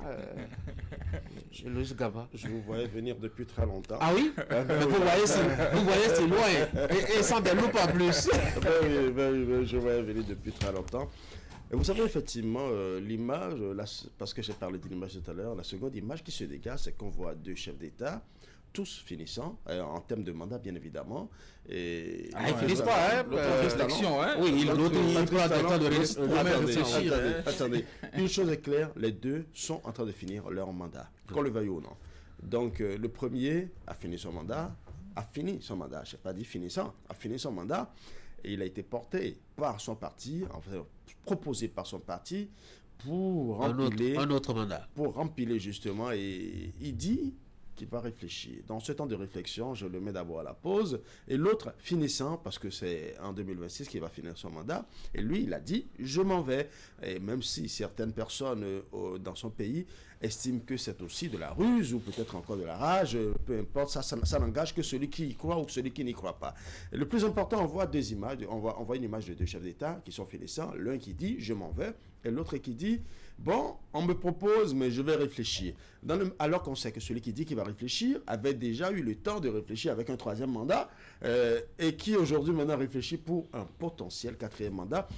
Louis Gaba? Je vous voyais venir depuis très longtemps. Ah oui? Vous voyez, c'est loin, et sans des loupes en plus. Oui, je voyais venir depuis très longtemps. Et vous savez, effectivement, l'image, parce que j'ai parlé d'une image tout à l'heure, la seconde image qui se dégage, c'est qu'on voit deux chefs d'État tous finissants, en termes de mandat, bien évidemment. Et ils finissent pas, hein, oui, l'autre, il prend le temps de réfléchir. Attendez, une chose est claire, les deux sont en train de finir leur mandat, qu'on le veuille ou non. Donc, le premier a fini son mandat, je n'ai pas dit finissant, a fini son mandat, et il a été porté par son parti, enfin, proposé par son parti, pour remplir un autre mandat. Pour remplir justement, et il dit qu'il va réfléchir. Dans ce temps de réflexion, je le mets d'abord à la pause, et l'autre finissant, parce que c'est en 2026 qu'il va finir son mandat, et lui, il a dit, je m'en vais. Et même si certaines personnes dans son pays estiment que c'est aussi de la ruse, ou peut-être encore de la rage, peu importe, ça n'engage que celui qui y croit ou celui qui n'y croit pas. Et le plus important, on voit deux images, on voit une image de deux chefs d'État qui sont finissants, l'un qui dit, je m'en vais, et l'autre qui dit, bon, on me propose, mais je vais réfléchir. Alors qu'on sait que celui qui dit qu'il va réfléchir avait déjà eu le temps de réfléchir avec un troisième mandat, et qui aujourd'hui maintenant réfléchit pour un potentiel quatrième mandat.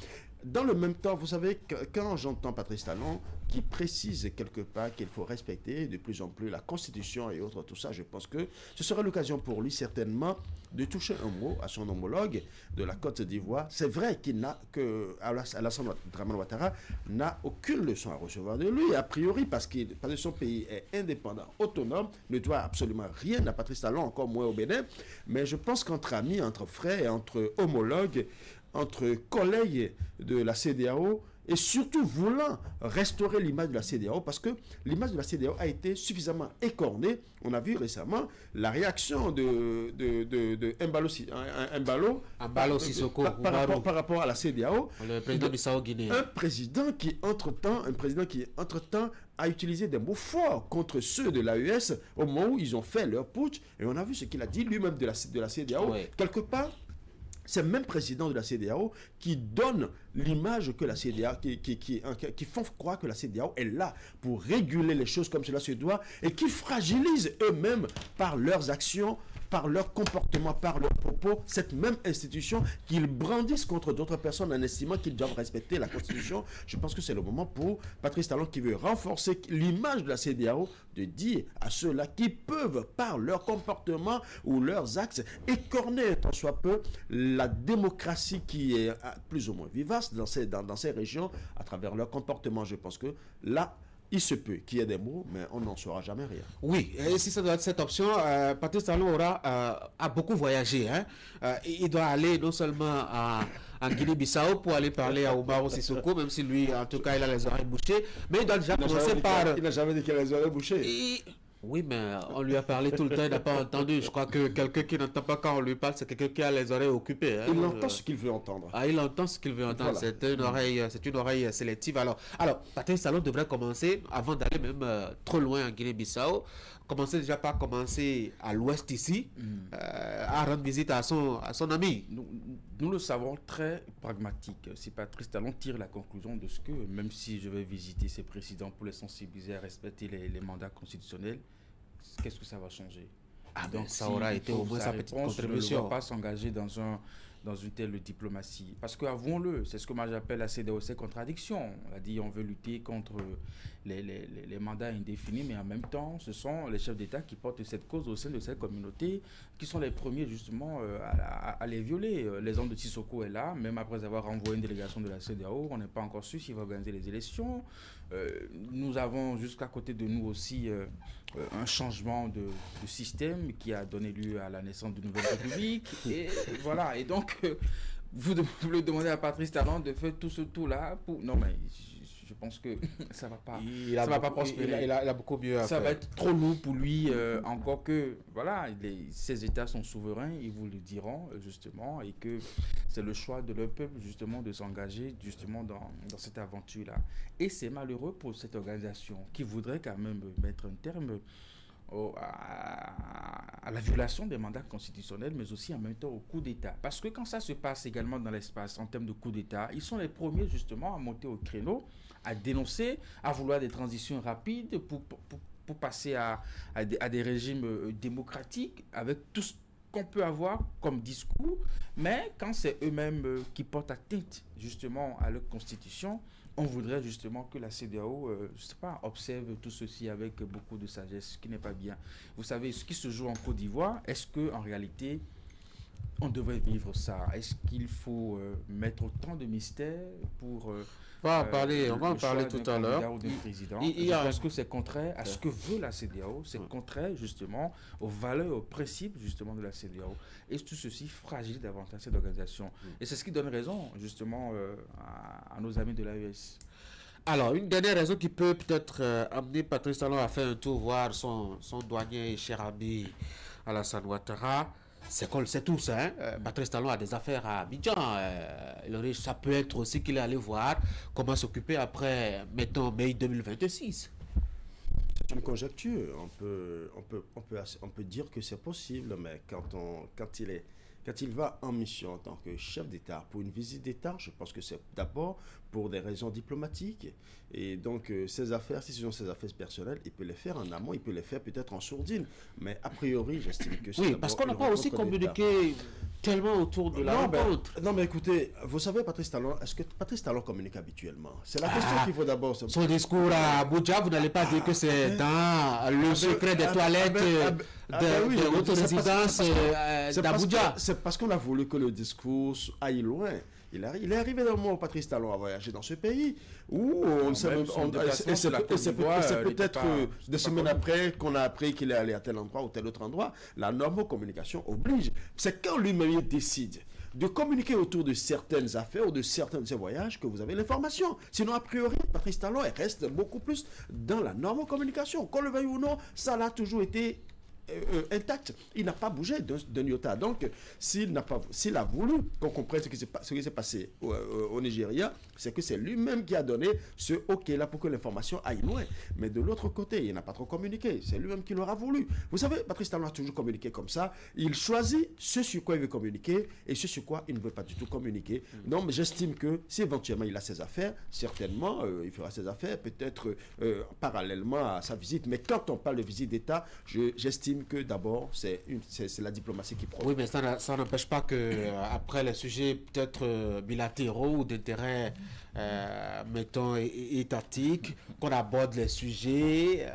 Dans le même temps, vous savez, quand j'entends Patrice Talon qui précise quelque part qu'il faut respecter de plus en plus la Constitution et autres, tout ça, je pense que ce sera l'occasion pour lui certainement de toucher un mot à son homologue de la Côte d'Ivoire. C'est vrai Alassane Dramane Ouattara n'a aucune leçon à recevoir de lui, a priori, parce que son pays est indépendant, autonome, ne doit absolument rien à Patrice Talon, encore moins au Bénin. Mais je pense qu'entre amis, entre frères, entre homologues, entre collègues de la CEDEAO, et surtout voulant restaurer l'image de la CEDEAO, parce que l'image de la CEDEAO a été suffisamment écornée. On a vu récemment la réaction de Embalo Sissoko par rapport à la CEDEAO, le président du Sao Guinée. Un président qui entre-temps a utilisé des mots forts contre ceux de l'AES au moment où ils ont fait leur putsch, et on a vu ce qu'il a dit lui-même de la CEDEAO. Oui. Quelque part, c'est le même président de la CEDEAO qui donne l'image que la CEDEAO, qui font croire que la CEDEAO est là pour réguler les choses comme cela se doit, et qui fragilisent eux-mêmes par leurs actions, par leur comportement, par leurs propos, cette même institution qu'ils brandissent contre d'autres personnes en estimant qu'ils doivent respecter la Constitution. Je pense que c'est le moment pour Patrice Talon, qui veut renforcer l'image de la CEDEAO, de dire à ceux-là qui peuvent, par leur comportement ou leurs actes, écorner tant soit peu la démocratie qui est plus ou moins vivace dans ces régions à travers leur comportement. Je pense que là, il se peut qu'il y ait des mots, mais on n'en saura jamais rien. Oui, et si ça doit être cette option, Patrice Talon a beaucoup voyagé. Hein. Il doit aller non seulement en Guinée-Bissau pour aller parler à Umaro Sissoko, même si lui, en tout cas, il a les oreilles bouchées. Mais il doit déjà commencer par... Il n'a jamais dit qu'il a les oreilles bouchées. Oui, mais on lui a parlé tout le temps, il n'a pas entendu. Je crois que quelqu'un qui n'entend pas quand on lui parle, c'est quelqu'un qui a les oreilles occupées. Hein. Il entend ce qu'il veut entendre. Il entend ce qu'il veut entendre. Voilà. C'est une oreille sélective. Alors Patrice Talon devrait commencer, avant d'aller même trop loin en Guinée-Bissau, déjà par commencer à l'ouest ici, à rendre visite à son ami. Nous le savons très pragmatique. Si Patrice Talon tire la conclusion de ce que, même si je vais visiter ces présidents pour les sensibiliser à respecter les mandats constitutionnels, qu'est-ce que ça va changer? Donc ça aura été au moins sa petite contribution. Ne va pas s'engager dans une telle diplomatie. Parce que, avouons-le, c'est ce que moi j'appelle la CEDEAO contradiction. On a dit on veut lutter contre les mandats indéfinis, mais en même temps, ce sont les chefs d'État qui portent cette cause au sein de cette communauté, qui sont les premiers justement à les violer. L'exemple de Sissoko est là, même après avoir envoyé une délégation de la CEDEAO, on n'est pas encore sûr s'il va organiser les élections. Nous avons jusqu'à côté de nous aussi un changement de système qui a donné lieu à la naissance d'une nouvelle république. Et voilà, et donc vous le demandez à Patrice Talon de faire tout ce tour-là pour... Non mais je pense que ça va pas prospérer. Il a beaucoup mieux à faire. Ça va être trop lourd pour lui, encore que voilà, ces États sont souverains, ils vous le diront justement, et que c'est le choix de leur peuple justement de s'engager justement dans cette aventure-là. Et c'est malheureux pour cette organisation qui voudrait quand même mettre un terme à la violation des mandats constitutionnels, mais aussi en même temps au coup d'État. Parce que quand ça se passe également dans l'espace en termes de coup d'État, ils sont les premiers justement à monter au créneau, à dénoncer, à vouloir des transitions rapides pour passer à des régimes démocratiques avec qu'on peut avoir comme discours, mais quand c'est eux-mêmes qui portent atteinte justement à leur constitution, on voudrait justement que la CEDEAO, je sais pas, observe tout ceci avec beaucoup de sagesse, ce qui n'est pas bien. Vous savez, ce qui se joue en Côte d'Ivoire, est-ce qu'en réalité, on devrait vivre ça? Est-ce qu'il faut mettre autant de mystère pour... on va en parler tout à l'heure. Je pense que c'est contraire à ce que veut la CEDEAO, c'est contraire justement aux valeurs, aux principes justement de la CEDEAO. Et tout ceci fragilise davantage cette organisation. Et c'est ce qui donne raison justement à nos amis de l'AES. Alors, une dernière raison qui peut peut-être amener Patrice Talon à faire un tour voir son douanier et cher ami Alassane Ouattara, c'est qu'on le sait tous, hein? Patrice Talon a des affaires à Abidjan. Ça peut être aussi qu'il est allé voir comment s'occuper après, mettons, mai 2026. C'est une conjecture. On peut dire que c'est possible, mais quand il va en mission en tant que chef d'État pour une visite d'État, je pense que c'est d'abord pour des raisons diplomatiques. Et donc, ses affaires, si ce sont ses affaires personnelles, il peut les faire en amont, il peut les faire peut-être en sourdine. Mais a priori, j'estime que c'est... Oui, parce qu'on n'a pas aussi communiqué tellement autour de la rencontre. Non, mais écoutez, vous savez, Patrice Talon, est-ce que Patrice Talon communique habituellement? C'est la question qu'il faut d'abord... Son discours à Abuja, vous n'allez pas dire que c'est dans le secret des toilettes de votre résidence d'Abuja. C'est parce qu'on a voulu que le discours aille loin. Il est arrivé dans le moment où Patrice Talon a voyagé dans ce pays, où c'est peut-être des semaines après qu'on a appris qu'il est allé à tel endroit ou tel autre endroit. La normocommunication oblige. C'est quand lui-même décide de communiquer autour de certaines affaires ou de certains de ses voyages que vous avez l'information. Sinon, a priori, Patrice Talon reste beaucoup plus dans la normocommunication. Qu'on le veuille ou non, ça l'a toujours été intact. Il n'a pas bougé d'un iota. Donc, s'il a voulu qu'on comprenne ce qui s'est passé au Nigeria, c'est que c'est lui-même qui a donné ce OK-là pour que l'information aille loin. Mais de l'autre côté, il n'a pas trop communiqué. C'est lui-même qui l'aura voulu. Vous savez, Patrice Talon a toujours communiqué comme ça. Il choisit ce sur quoi il veut communiquer et ce sur quoi il ne veut pas du tout communiquer. Donc, j'estime que si éventuellement il a ses affaires, certainement, il fera ses affaires, peut-être parallèlement à sa visite. Mais quand on parle de visite d'État, j'estime que d'abord, c'est la diplomatie qui prend. Oui, mais ça n'empêche pas que après les sujets peut-être bilatéraux ou d'intérêt, mettons, étatiques, qu'on aborde les sujets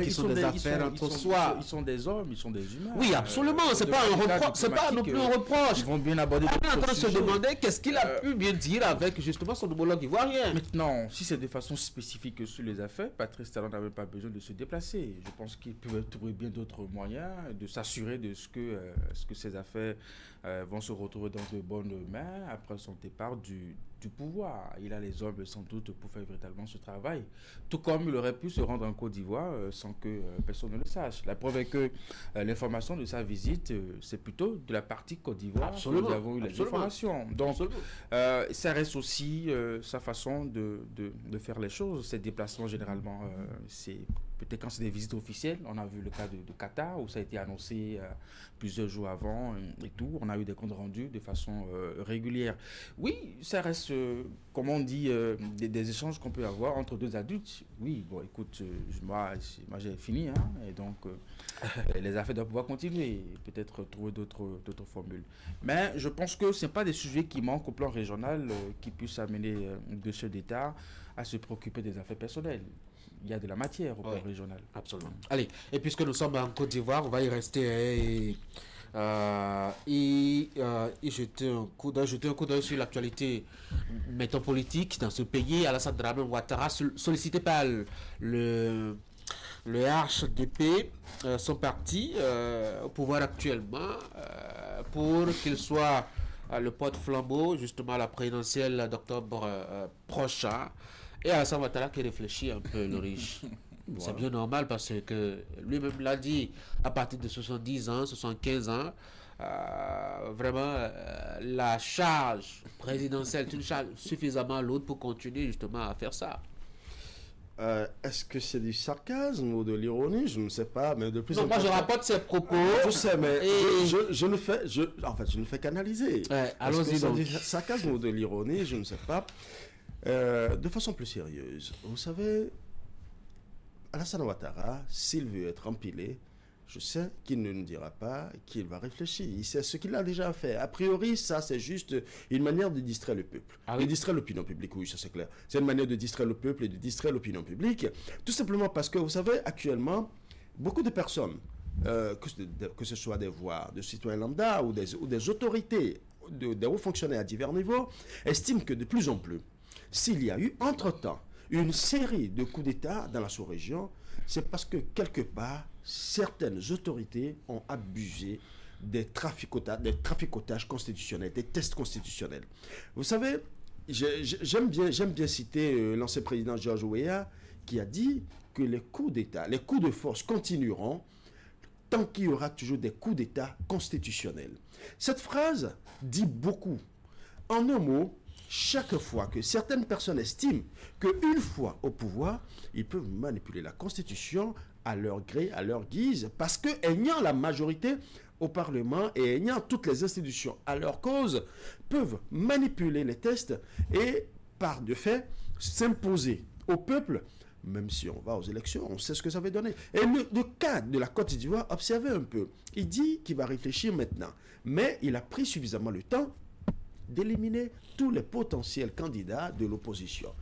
qui sont des affaires entre soi. Ils sont des hommes, ils sont des humains. Oui, absolument. C'est pas un reproche. C'est pas non plus un reproche. Ils vont bien aborder. On est en train de se demander qu'est-ce qu'il a pu bien dire avec justement son homologue ivoirien. Maintenant, si c'est de façon spécifique sur les affaires, Patrice Talon n'avait pas besoin de se déplacer. Je pense qu'il pouvait trouver bien d'autres moyens de s'assurer de ce que ces affaires vont se retrouver dans de bonnes mains après son départ du pouvoir. Il a les hommes sans doute pour faire véritablement ce travail. Tout comme il aurait pu se rendre en Côte d'Ivoire sans que personne ne le sache. La preuve est que l'information de sa visite, c'est plutôt de la partie Côte d'Ivoire que nous avons eu les informations. Donc, ça reste aussi sa façon de faire les choses. Ces déplacements, généralement, c'est peut-être quand c'est des visites officielles. On a vu le cas de Qatar où ça a été annoncé plusieurs jours avant et tout. On a eu des comptes rendus de façon régulière. Oui, ça reste, comme on dit, des échanges qu'on peut avoir entre deux adultes. Oui, bon, écoute, moi j'ai fini, hein, et donc les affaires doivent pouvoir continuer, peut-être trouver d'autres formules. Mais je pense que ce n'est pas des sujets qui manquent au plan régional qui puissent amener deux chefs d'État à se préoccuper des affaires personnelles. Il y a de la matière au plan régional. Absolument. Allez, et puisque nous sommes en Côte d'Ivoire, on va y rester et jeter un coup d'œil sur l'actualité métropolitique dans ce pays. Alassane Dramane Ouattara, sollicité par le HDP, son parti au pouvoir actuellement, pour qu'il soit le porte-flambeau justement à la présidentielle d'octobre prochain. Et Alassane Ouattara qui réfléchit un peu, le riche. C'est bien normal parce que lui-même l'a dit, à partir de 70 ans, 75 ans, vraiment la charge présidentielle est une charge suffisamment lourde pour continuer justement à faire ça. Est-ce que c'est du sarcasme ou de l'ironie? Je ne sais pas, mais de plus en plus... Moi je rapporte ses propos. Je sais, mais je ne fais qu'analyser. Allons-y donc. C'est du sarcasme ou de l'ironie? Je ne sais pas. De façon plus sérieuse, vous savez, Alassane Ouattara, s'il veut être empilé, je sais qu'il ne nous dira pas qu'il va réfléchir. Il sait ce qu'il a déjà fait. A priori, ça, c'est juste une manière de distraire le peuple. De distraire l'opinion publique, oui, ça c'est clair. C'est une manière de distraire le peuple et de distraire l'opinion publique. Tout simplement parce que, vous savez, actuellement, beaucoup de personnes, que ce soit des voix de citoyens lambda ou des autorités, des hauts fonctionnaires à divers niveaux, estiment que de plus en plus, s'il y a eu entre-temps une série de coups d'État dans la sous-région, c'est parce que quelque part, certaines autorités ont abusé des traficotages constitutionnels, des tests constitutionnels. Vous savez, j'aime bien citer l'ancien président George Weah qui a dit que les coups d'État, les coups de force continueront tant qu'il y aura toujours des coups d'État constitutionnels. Cette phrase dit beaucoup. En un mot, chaque fois que certaines personnes estiment qu'une fois au pouvoir, ils peuvent manipuler la Constitution à leur gré, à leur guise, parce qu'ayant la majorité au Parlement et ayant toutes les institutions à leur cause, peuvent manipuler les tests et, par de fait, s'imposer au peuple. Même si on va aux élections, on sait ce que ça va donner. Et le cas de la Côte d'Ivoire, observez un peu. Il dit qu'il va réfléchir maintenant, mais il a pris suffisamment le temps d'éliminer tous les potentiels candidats de l'opposition.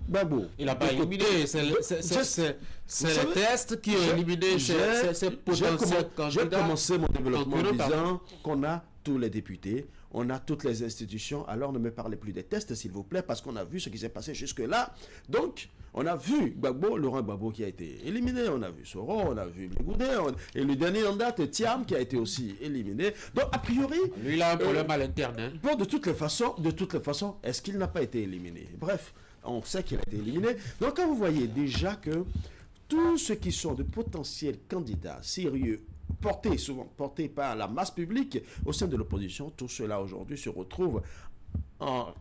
Gbagbo. Il n'a pas éliminé, c'est le test qui a éliminé ces potentiels candidats. J'ai commencé mon développement en disant qu'on a tous les députés, on a toutes les institutions, alors ne me parlez plus des tests s'il vous plaît, parce qu'on a vu ce qui s'est passé jusque-là. Donc, on a vu Gbagbo, Laurent Gbagbo qui a été éliminé, on a vu Soro, on a vu Goudet, et le dernier en date, Thiam, qui a été aussi éliminé. Donc, a priori... Lui, il a un problème à l'interne. Hein. Bon, de toutes les façons, est-ce qu'il n'a pas été éliminé? Bref, on sait qu'il a été éliminé. Donc, quand vous voyez déjà que tous ceux qui sont de potentiels candidats sérieux, souvent portés par la masse publique au sein de l'opposition, tout cela aujourd'hui se retrouve en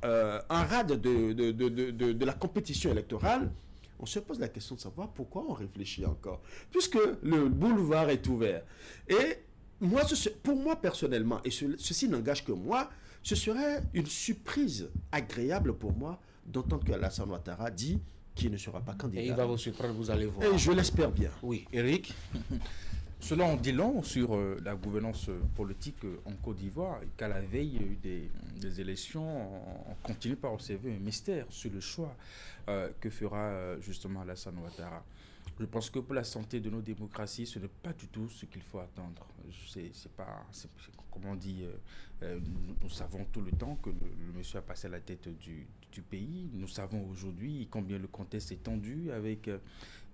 rade de la compétition électorale. On se pose la question de savoir pourquoi on réfléchit encore, puisque le boulevard est ouvert. Et moi, pour moi personnellement, et ceci n'engage que moi, ce serait une surprise agréable pour moi d'entendre qu'Alassane Ouattara dit qu'il ne sera pas candidat. Et il va vous surprendre, vous allez voir. Et je l'espère bien. Oui, Eric. Cela en dit long sur la gouvernance politique en Côte d'Ivoire, qu'à la veille des élections, on continue par observer un mystère sur le choix que fera justement Alassane Ouattara. Je pense que pour la santé de nos démocraties, ce n'est pas du tout ce qu'il faut attendre. Comme on dit, nous savons tout le temps que le monsieur a passé à la tête du pays. Nous savons aujourd'hui combien le contexte est tendu avec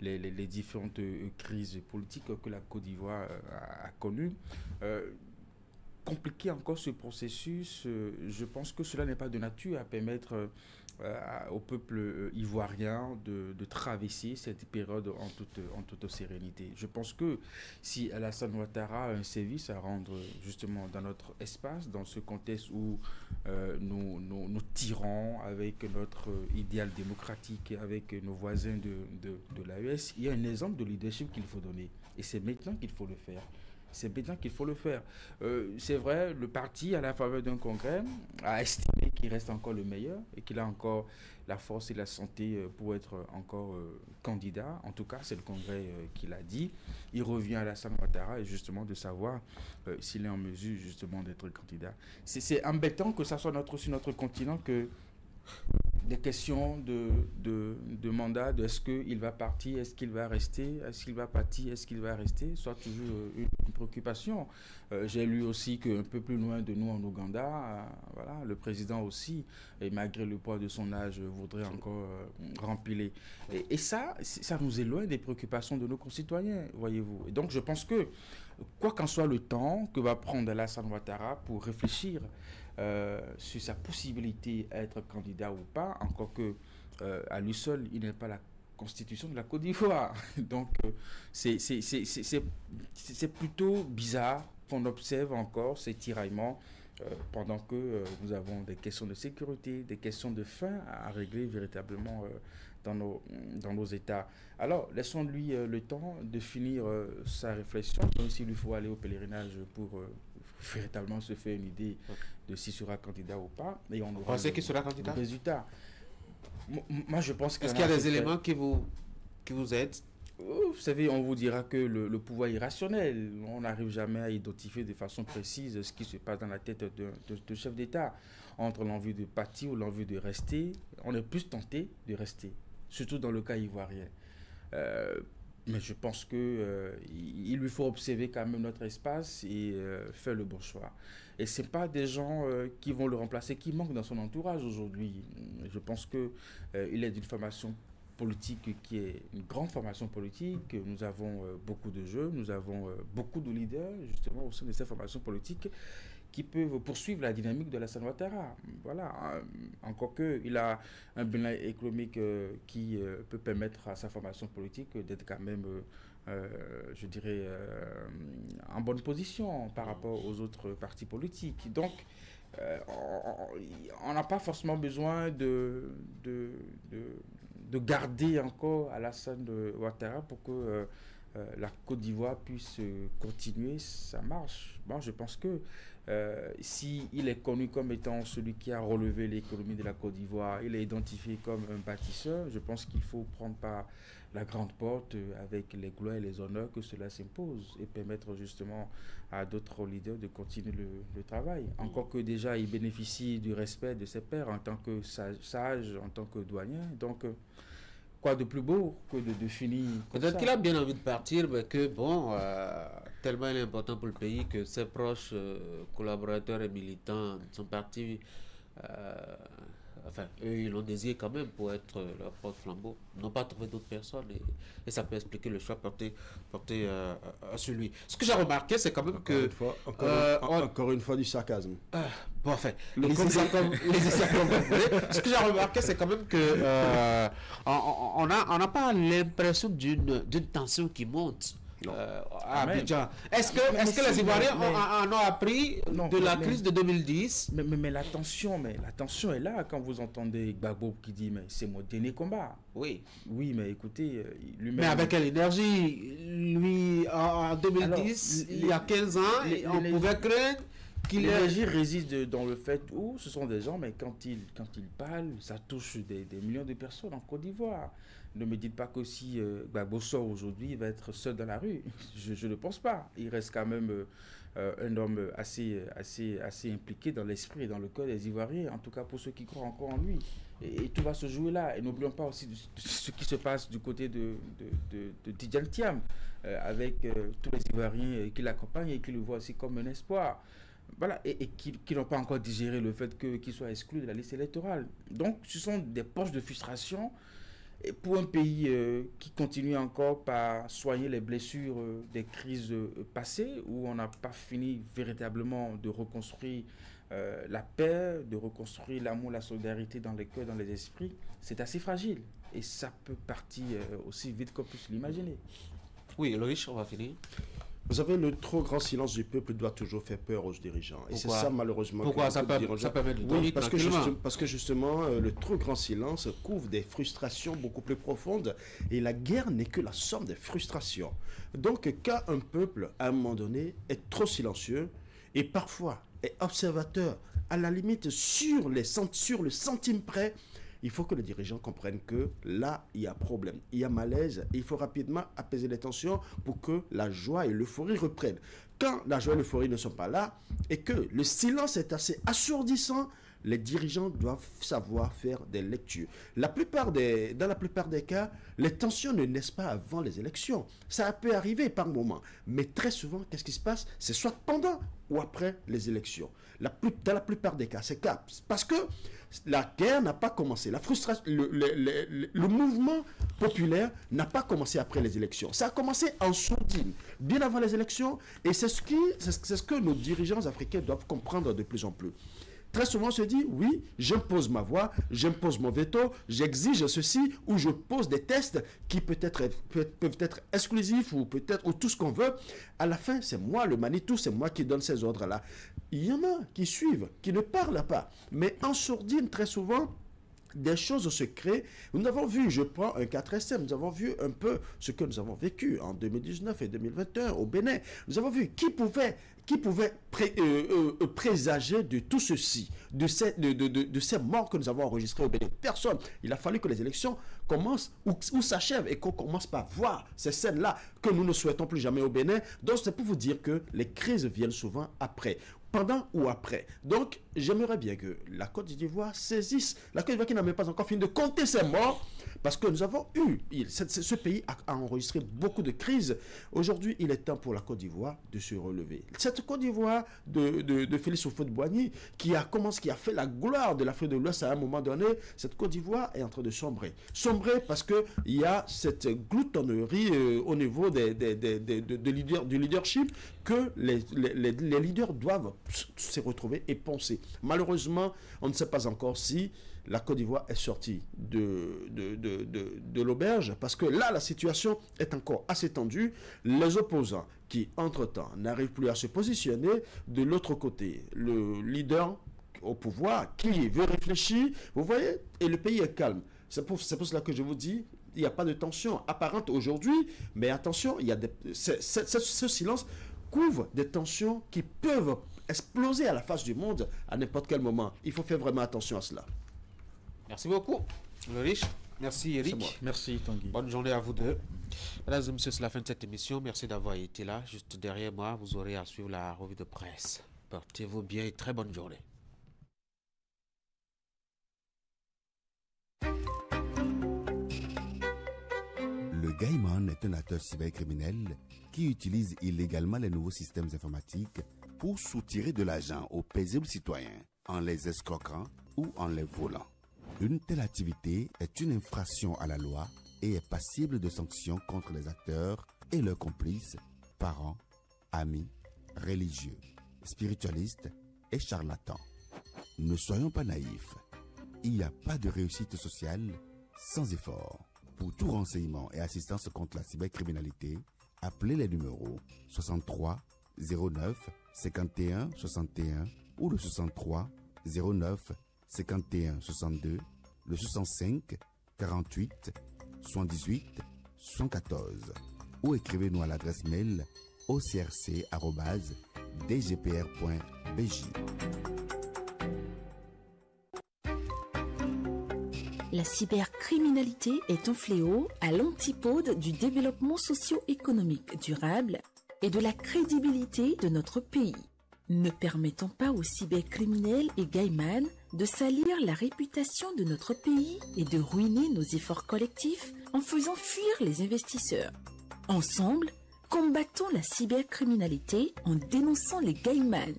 les différentes crises politiques que la Côte d'Ivoire a connues. Compliquer encore ce processus, je pense que cela n'est pas de nature à permettre au peuple ivoirien de traverser cette période en toute sérénité. Je pense que si Alassane Ouattara a un service à rendre justement dans notre espace, dans ce contexte où nous tirons avec notre idéal démocratique, avec nos voisins de l'AES, il y a un exemple de leadership qu'il faut donner. Et c'est maintenant qu'il faut le faire. C'est maintenant qu'il faut le faire. C'est vrai, le parti, à la faveur d'un congrès, a estimé qu'il reste encore le meilleur et qu'il a encore la force et la santé pour être encore candidat. En tout cas, c'est le congrès qui l'a dit. Il revient à Alassane Ouattara et justement de savoir s'il est en mesure justement d'être candidat. C'est embêtant que ça soit sur notre continent que des questions de mandat, de est-ce qu'il va partir, est-ce qu'il va rester, est-ce qu'il va partir, est-ce qu'il va rester, soit toujours une préoccupation. J'ai lu aussi qu'un peu plus loin de nous en Ouganda, voilà, le président aussi, et malgré le poids de son âge, voudrait encore rempiler. Et ça nous éloigne des préoccupations de nos concitoyens, voyez-vous. Et donc je pense que, quoi qu'en soit le temps que va prendre Alassane Ouattara pour réfléchir sur sa possibilité à être candidat ou pas, encore que à lui seul, il n'est pas la constitution de la Côte d'Ivoire. Donc, c'est plutôt bizarre qu'on observe encore ces tiraillements pendant que nous avons des questions de sécurité, des questions de faim à régler véritablement dans nos États. Alors, laissons-lui le temps de finir sa réflexion, même s'il lui faut aller au pèlerinage pour véritablement se faire une idée de s'il sera candidat ou pas. Et on aura pensez qu'il sera candidat? Le résultat. Moi, je pense que... Est-ce qu'il y a des éléments qui vous aident Vous savez, on vous dira que le pouvoir est irrationnel. On n'arrive jamais à identifier de façon précise ce qui se passe dans la tête de chef d'État. Entre l'envie de partir ou l'envie de rester, on est plus tenté de rester, surtout dans le cas ivoirien. Mais je pense qu'il lui faut observer quand même notre espace et faire le bon choix. Et ce n'est pas des gens qui vont le remplacer, qui manquent dans son entourage aujourd'hui. Je pense qu'il est d'une formation politique qui est une grande formation politique. Nous avons beaucoup de jeunes, nous avons beaucoup de leaders justement au sein de cette formation politique qui peuvent poursuivre la dynamique de Alassane Ouattara. Voilà. Encore qu'il a un bilan économique qui peut permettre à sa formation politique d'être quand même, je dirais, en bonne position par rapport aux autres partis politiques. Donc, on n'a pas forcément besoin de garder encore Alassane Ouattara pour que la Côte d'Ivoire puisse continuer sa marche. Bon, je pense que s'il est connu comme étant celui qui a relevé l'économie de la Côte d'Ivoire, il est identifié comme un bâtisseur, je pense qu'il faut prendre par la grande porte avec les gloires et les honneurs que cela s'impose et permettre justement à d'autres leaders de continuer le travail. Encore que déjà il bénéficie du respect de ses pairs en tant que sage, en tant que douanier. Donc, quoi de plus beau que de finir. Peut-être qu'il a bien envie de partir, mais que bon, tellement il est important pour le pays que ses proches collaborateurs et militants sont partis. Enfin, eux, ils l'ont désiré quand même pour être leur porte-flambeau. Ils n'ont pas trouvé d'autres personnes et ça peut expliquer le choix porté sur lui. Ce que j'ai remarqué, c'est quand même que... Encore une fois du sarcasme. Bon, enfin, ce que j'ai remarqué, c'est quand même que on n'a pas l'impression d'une tension qui monte. À Abidjan. Est-ce que les Ivoiriens en ont appris de la crise de 2010? Mais la tension est là quand vous entendez Gbagbo qui dit mais c'est mon dernier combat. Oui, mais écoutez, lui-même. Mais avec quelle énergie? Lui, en 2010, il y a 15 ans, on pouvait craindre qu'il l'énergie réside dans le fait où ce sont des gens, mais quand ils parlent, ça touche des millions de personnes en Côte d'Ivoire. Ne me dites pas que si Gbagbo sort aujourd'hui, il va être seul dans la rue. Je ne pense pas. Il reste quand même un homme assez impliqué dans l'esprit et dans le cœur des Ivoiriens, en tout cas pour ceux qui croient encore en lui. Et tout va se jouer là. Et n'oublions pas aussi ce qui se passe du côté de Tidjane Thiam, avec tous les Ivoiriens qui l'accompagnent et qui le voient aussi comme un espoir. Voilà, et qui n'ont pas encore digéré le fait qu'il soit exclu de la liste électorale. Donc, ce sont des poches de frustration. Et pour un pays qui continue encore par soigner les blessures des crises passées, où on n'a pas fini véritablement de reconstruire la paix, de reconstruire l'amour, la solidarité dans les cœurs, dans les esprits, c'est assez fragile. Et ça peut partir aussi vite qu'on puisse l'imaginer. Oui, Loïc, on va finir. Vous savez, le trop grand silence du peuple doit toujours faire peur aux dirigeants. Et c'est ça, malheureusement. Pourquoi ça permet de oui, parce que justement, le trop grand silence couvre des frustrations beaucoup plus profondes. Et la guerre n'est que la somme des frustrations. Donc, quand un peuple, à un moment donné, est trop silencieux et parfois est observateur, à la limite sur le centime près, il faut que les dirigeants comprennent que là, il y a problème, il y a malaise, et il faut rapidement apaiser les tensions pour que la joie et l'euphorie reprennent. Quand la joie et l'euphorie ne sont pas là, et que le silence est assez assourdissant, les dirigeants doivent savoir faire des lectures. Dans la plupart des cas, les tensions ne naissent pas avant les élections. Ça peut arriver par moment, mais très souvent, qu'est-ce qui se passe? C'est soit pendant ou après les élections. Dans la plupart des cas, c'est parce que la guerre n'a pas commencé. La frustration, le mouvement populaire n'a pas commencé après les élections. Ça a commencé en sourdine, bien avant les élections, et c'est ce que nos dirigeants africains doivent comprendre de plus en plus. Très souvent, on se dit, oui, j'impose ma voix, j'impose mon veto, j'exige ceci, ou je pose des tests qui peuvent être exclusifs ou tout ce qu'on veut. À la fin, c'est moi le Manitou, c'est moi qui donne ces ordres-là. Il y en a qui suivent, qui ne parlent pas. Mais en sourdine, très souvent, des choses se créent. Nous avons vu, je prends un cas très simple, nous avons vu un peu ce que nous avons vécu en 2019 et 2021 au Bénin. Nous avons vu qui qui pouvait présager de tout ceci, de ces morts que nous avons enregistrés au Bénin? Personne. Il a fallu que les élections commencent ou s'achèvent et qu'on commence par voir ces scènes-là que nous ne souhaitons plus jamais au Bénin. Donc c'est pour vous dire que les crises viennent souvent après, pendant ou après. Donc j'aimerais bien que la Côte d'Ivoire saisisse, la Côte d'Ivoire qui n'a même pas encore fini de compter ses morts, parce que nous avons eu, ce pays a enregistré beaucoup de crises. Aujourd'hui, il est temps pour la Côte d'Ivoire de se relever. Cette Côte d'Ivoire de Félix Houphouët-Boigny, qui a fait la gloire de l'Afrique de l'Ouest à un moment donné, cette Côte d'Ivoire est en train de sombrer. Sombrer parce qu'il y a cette gloutonnerie au niveau du leadership que les leaders doivent se retrouver et penser. Malheureusement, on ne sait pas encore si la Côte d'Ivoire est sortie de l'auberge, parce que là, la situation est encore assez tendue. Les opposants qui, entre-temps, n'arrivent plus à se positionner. De l'autre côté, le leader au pouvoir qui veut réfléchir, vous voyez, et le pays est calme. C'est pour cela que je vous dis, il n'y a pas de tension apparente aujourd'hui, mais attention, ce silence couvre des tensions qui peuvent exploser à la face du monde à n'importe quel moment. Il faut faire vraiment attention à cela. Merci beaucoup, le riche. Merci, Eric. Merci, Tanguy. Bonne journée à vous deux. Mesdames et messieurs, c'est la fin de cette émission. Merci d'avoir été là. Juste derrière moi, vous aurez à suivre la revue de presse. Portez-vous bien et très bonne journée. Le Gaiman est un acteur cybercriminel qui utilise illégalement les nouveaux systèmes informatiques pour soutirer de l'argent aux paisibles citoyens en les escroquant ou en les volant. Une telle activité est une infraction à la loi et est passible de sanctions contre les acteurs et leurs complices, parents, amis, religieux, spiritualistes et charlatans. Ne soyons pas naïfs. Il n'y a pas de réussite sociale sans effort. Pour tout renseignement et assistance contre la cybercriminalité, appelez les numéros 63 09 51 61 ou le 63 09 51 62, le 65 48 78 114 ou écrivez-nous à l'adresse mail ocrc@dgpr.bj. La cybercriminalité est un fléau à l'antipode du développement socio-économique durable et de la crédibilité de notre pays. Ne permettons pas aux cybercriminels et gaïmans de salir la réputation de notre pays et de ruiner nos efforts collectifs en faisant fuir les investisseurs. Ensemble, combattons la cybercriminalité en dénonçant les gaïmans.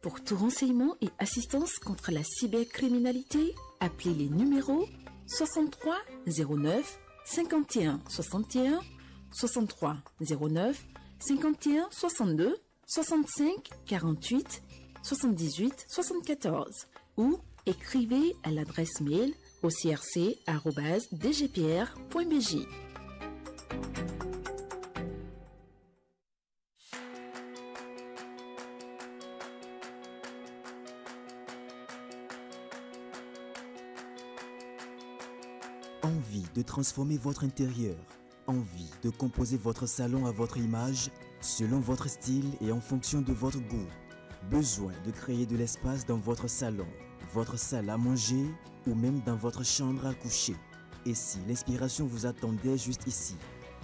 Pour tout renseignement et assistance contre la cybercriminalité, appelez les numéros 63 09 51 61, 63 09 51 62, 65 48 78 74 ou écrivez à l'adresse mail ocrc@dgpr.bj. Envie de transformer votre intérieur, envie de composer votre salon à votre image, selon votre style et en fonction de votre goût. Besoin de créer de l'espace dans votre salon, votre salle à manger ou même dans votre chambre à coucher. Et si l'inspiration vous attendait juste ici?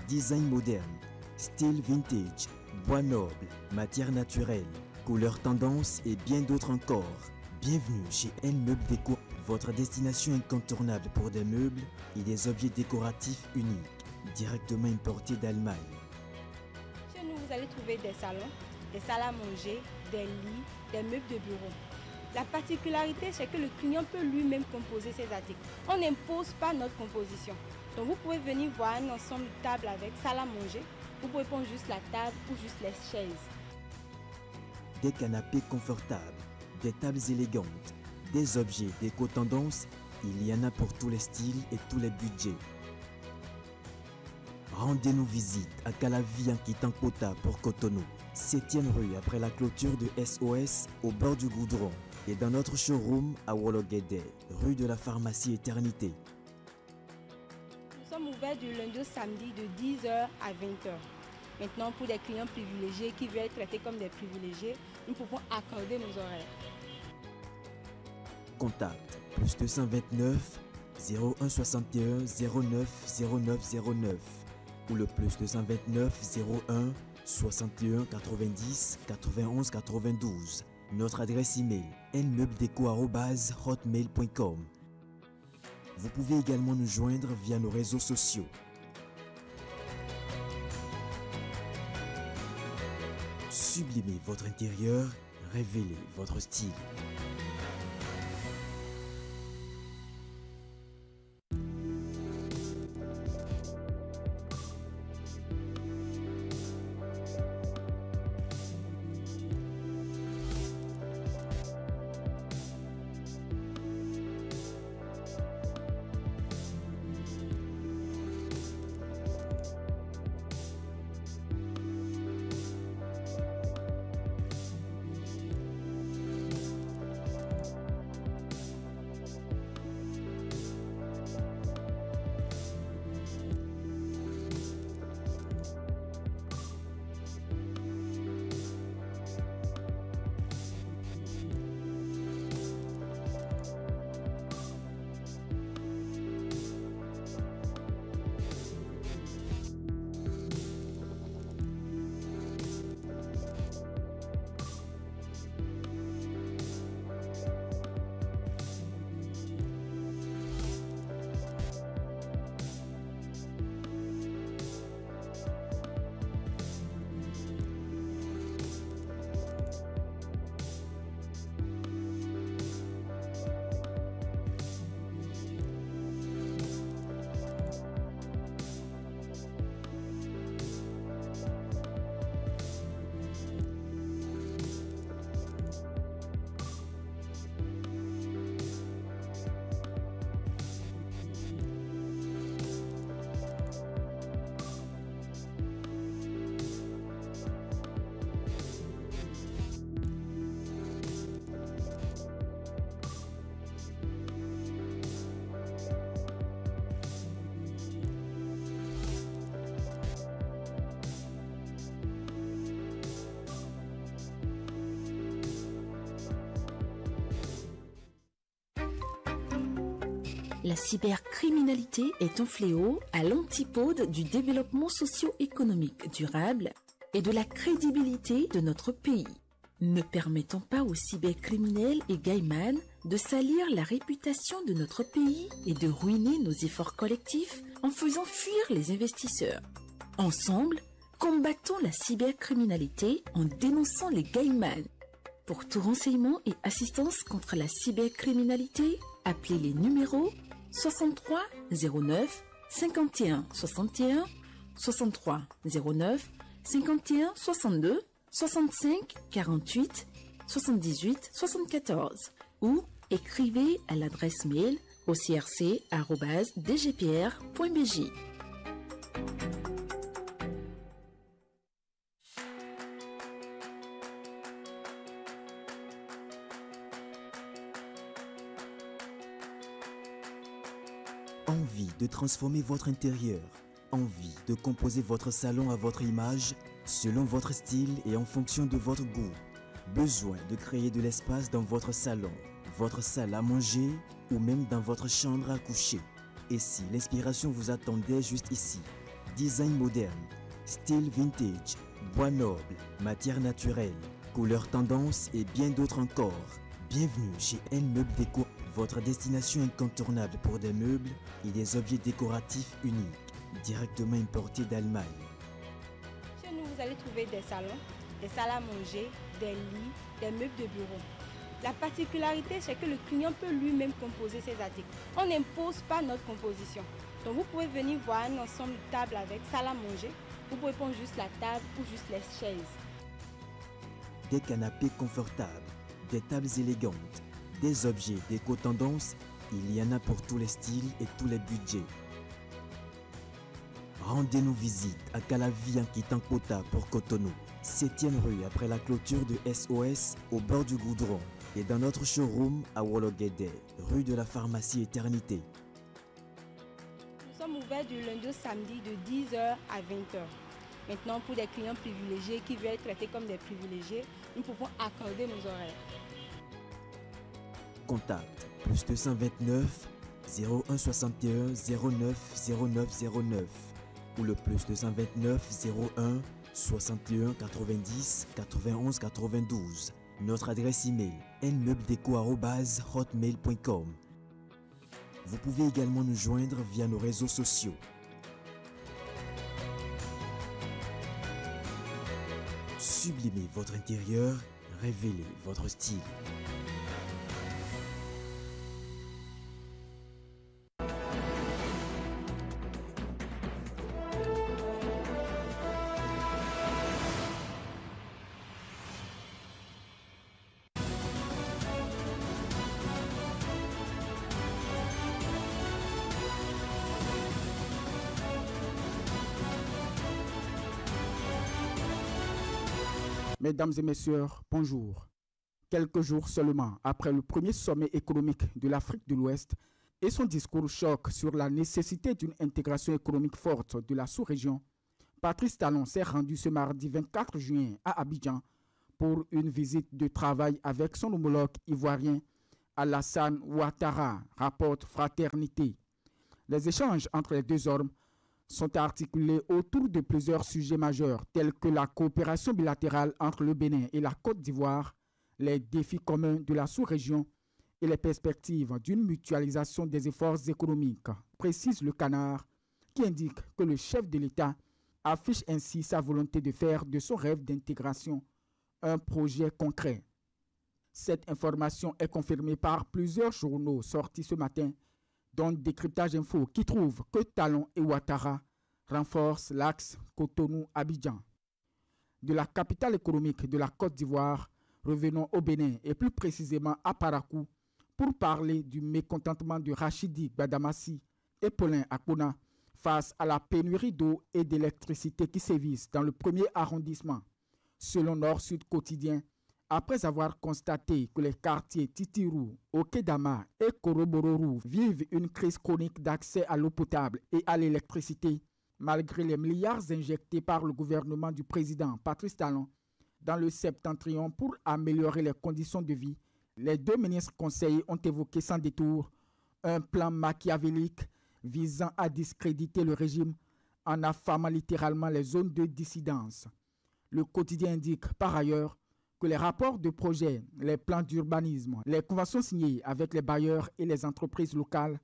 Design moderne, style vintage, bois noble, matière naturelle, couleurs tendance et bien d'autres encore. Bienvenue chez N Meubles Déco, votre destination incontournable pour des meubles et des objets décoratifs uniques, directement importés d'Allemagne. Chez nous, vous allez trouver des salons, des salles à manger, des lits, des meubles de bureau. La particularité, c'est que le client peut lui-même composer ses articles. On n'impose pas notre composition. Donc vous pouvez venir voir un ensemble de tables avec salle à manger. Vous pouvez prendre juste la table ou juste les chaises. Des canapés confortables, des tables élégantes, des objets déco-tendance, il y en a pour tous les styles et tous les budgets. Rendez-nous visite à Calavi en quittant Kota pour Cotonou, 7e rue après la clôture de SOS au bord du goudron et dans notre showroom à Wologede, rue de la pharmacie Éternité. Nous sommes ouverts du lundi au samedi de 10h à 20h. Maintenant, pour des clients privilégiés qui veulent être traités comme des privilégiés, nous pouvons accorder nos horaires. Contact plus 229 0161 09 09 09 ou le plus 229 01 61 90 91 92. Notre adresse email nmeubledeco@hotmail.com. Vous pouvez également nous joindre via nos réseaux sociaux. Sublimez votre intérieur, révélez votre style. La cybercriminalité est un fléau à l'antipode du développement socio-économique durable et de la crédibilité de notre pays. Ne permettons pas aux cybercriminels et gaïmans de salir la réputation de notre pays et de ruiner nos efforts collectifs en faisant fuir les investisseurs. Ensemble, combattons la cybercriminalité en dénonçant les gaïmans. Pour tout renseignement et assistance contre la cybercriminalité, appelez les numéros 63 09 51 61, 63 09 51 62, 65 48 78 74 ou écrivez à l'adresse mail ocrc@dgpr.bj. Envie de transformer votre intérieur, envie de composer votre salon à votre image, selon votre style et en fonction de votre goût. Besoin de créer de l'espace dans votre salon, votre salle à manger ou même dans votre chambre à coucher. Et si l'inspiration vous attendait juste ici? Design moderne, style vintage, bois noble, matière naturelle, couleurs tendance et bien d'autres encore. Bienvenue chez Nmeuble Déco, votre destination incontournable pour des meubles et des objets décoratifs uniques, directement importés d'Allemagne. Chez nous, vous allez trouver des salons, des salles à manger, des lits, des meubles de bureau. La particularité, c'est que le client peut lui-même composer ses articles. On n'impose pas notre composition. Donc vous pouvez venir voir un ensemble de tables avec salle à manger. Vous pouvez prendre juste la table ou juste les chaises. Des canapés confortables, des tables élégantes, des objets déco-tendance, il y en a pour tous les styles et tous les budgets. Rendez-nous visite à Calavi en quittant Kota pour Cotonou, 7e rue après la clôture de SOS au bord du goudron et dans notre showroom à Wologede, rue de la pharmacie Éternité. Nous sommes ouverts du lundi au samedi de 10h à 20h. Maintenant, pour des clients privilégiés qui veulent être traités comme des privilégiés, nous pouvons accorder nos horaires. Contact +229 0161 09 09 09 ou le +229 01 61 90 91 92. Notre adresse email nmeubledeco@hotmail.com. Vous pouvez également nous joindre via nos réseaux sociaux. Sublimez votre intérieur, révélez votre style. Mesdames et messieurs, bonjour. Quelques jours seulement après le premier sommet économique de l'Afrique de l'Ouest et son discours choc sur la nécessité d'une intégration économique forte de la sous-région, Patrice Talon s'est rendu ce mardi 24 juin à Abidjan pour une visite de travail avec son homologue ivoirien Alassane Ouattara, rapporte Fraternité. Les échanges entre les deux hommes sont articulés autour de plusieurs sujets majeurs tels que la coopération bilatérale entre le Bénin et la Côte d'Ivoire, les défis communs de la sous-région et les perspectives d'une mutualisation des efforts économiques, précise le Canard, qui indique que le chef de l'État affiche ainsi sa volonté de faire de son rêve d'intégration un projet concret. Cette information est confirmée par plusieurs journaux sortis ce matin, dont Décryptage Info, qui trouve que Talon et Ouattara renforcent l'axe Cotonou-Abidjan. De la capitale économique de la Côte d'Ivoire, revenons au Bénin et plus précisément à Parakou pour parler du mécontentement de Rachidi Badamassi et Paulin Akpona face à la pénurie d'eau et d'électricité qui sévissent dans le premier arrondissement. Selon Nord-Sud Quotidien, après avoir constaté que les quartiers Titirou, Okedama et Korobororou vivent une crise chronique d'accès à l'eau potable et à l'électricité, malgré les milliards injectés par le gouvernement du président Patrice Talon dans le septentrion pour améliorer les conditions de vie, les deux ministres conseillers ont évoqué sans détour un plan machiavélique visant à discréditer le régime en affamant littéralement les zones de dissidence. Le quotidien indique par ailleurs que les rapports de projet, les plans d'urbanisme, les conventions signées avec les bailleurs et les entreprises locales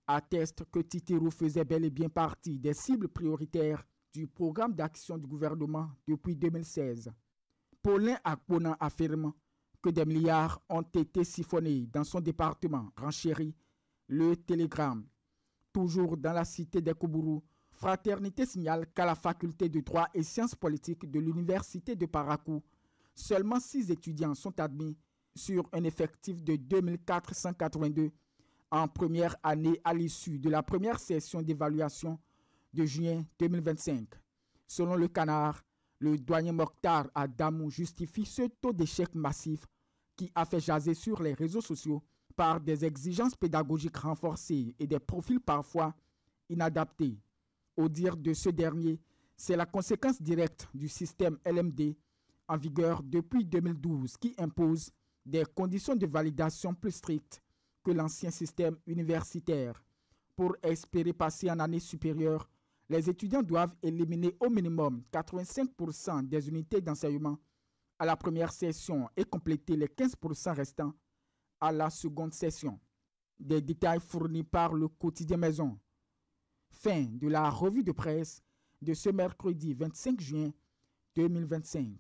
attestent que Titirou faisait bel et bien partie des cibles prioritaires du programme d'action du gouvernement depuis 2016. Paulin Akpona affirme que des milliards ont été siphonnés dans son département, renchérit le Télégramme. Toujours dans la cité des Koubourou, Fraternité signale qu'à la faculté de droit et sciences politiques de l'université de Parakou, seulement 6 étudiants sont admis sur un effectif de 2482 en première année à l'issue de la première session d'évaluation de juin 2025. Selon le Canard, le doyen Mokhtar Adamou justifie ce taux d'échec massif qui a fait jaser sur les réseaux sociaux par des exigences pédagogiques renforcées et des profils parfois inadaptés. Au dire de ce dernier, c'est la conséquence directe du système LMD en vigueur depuis 2012 qui impose des conditions de validation plus strictes que l'ancien système universitaire. Pour espérer passer en année supérieure, les étudiants doivent éliminer au minimum 85% des unités d'enseignement à la première session et compléter les 15% restants à la seconde session. Des détails fournis par le quotidien Maison. Fin de la revue de presse de ce mercredi 25 juin 2025.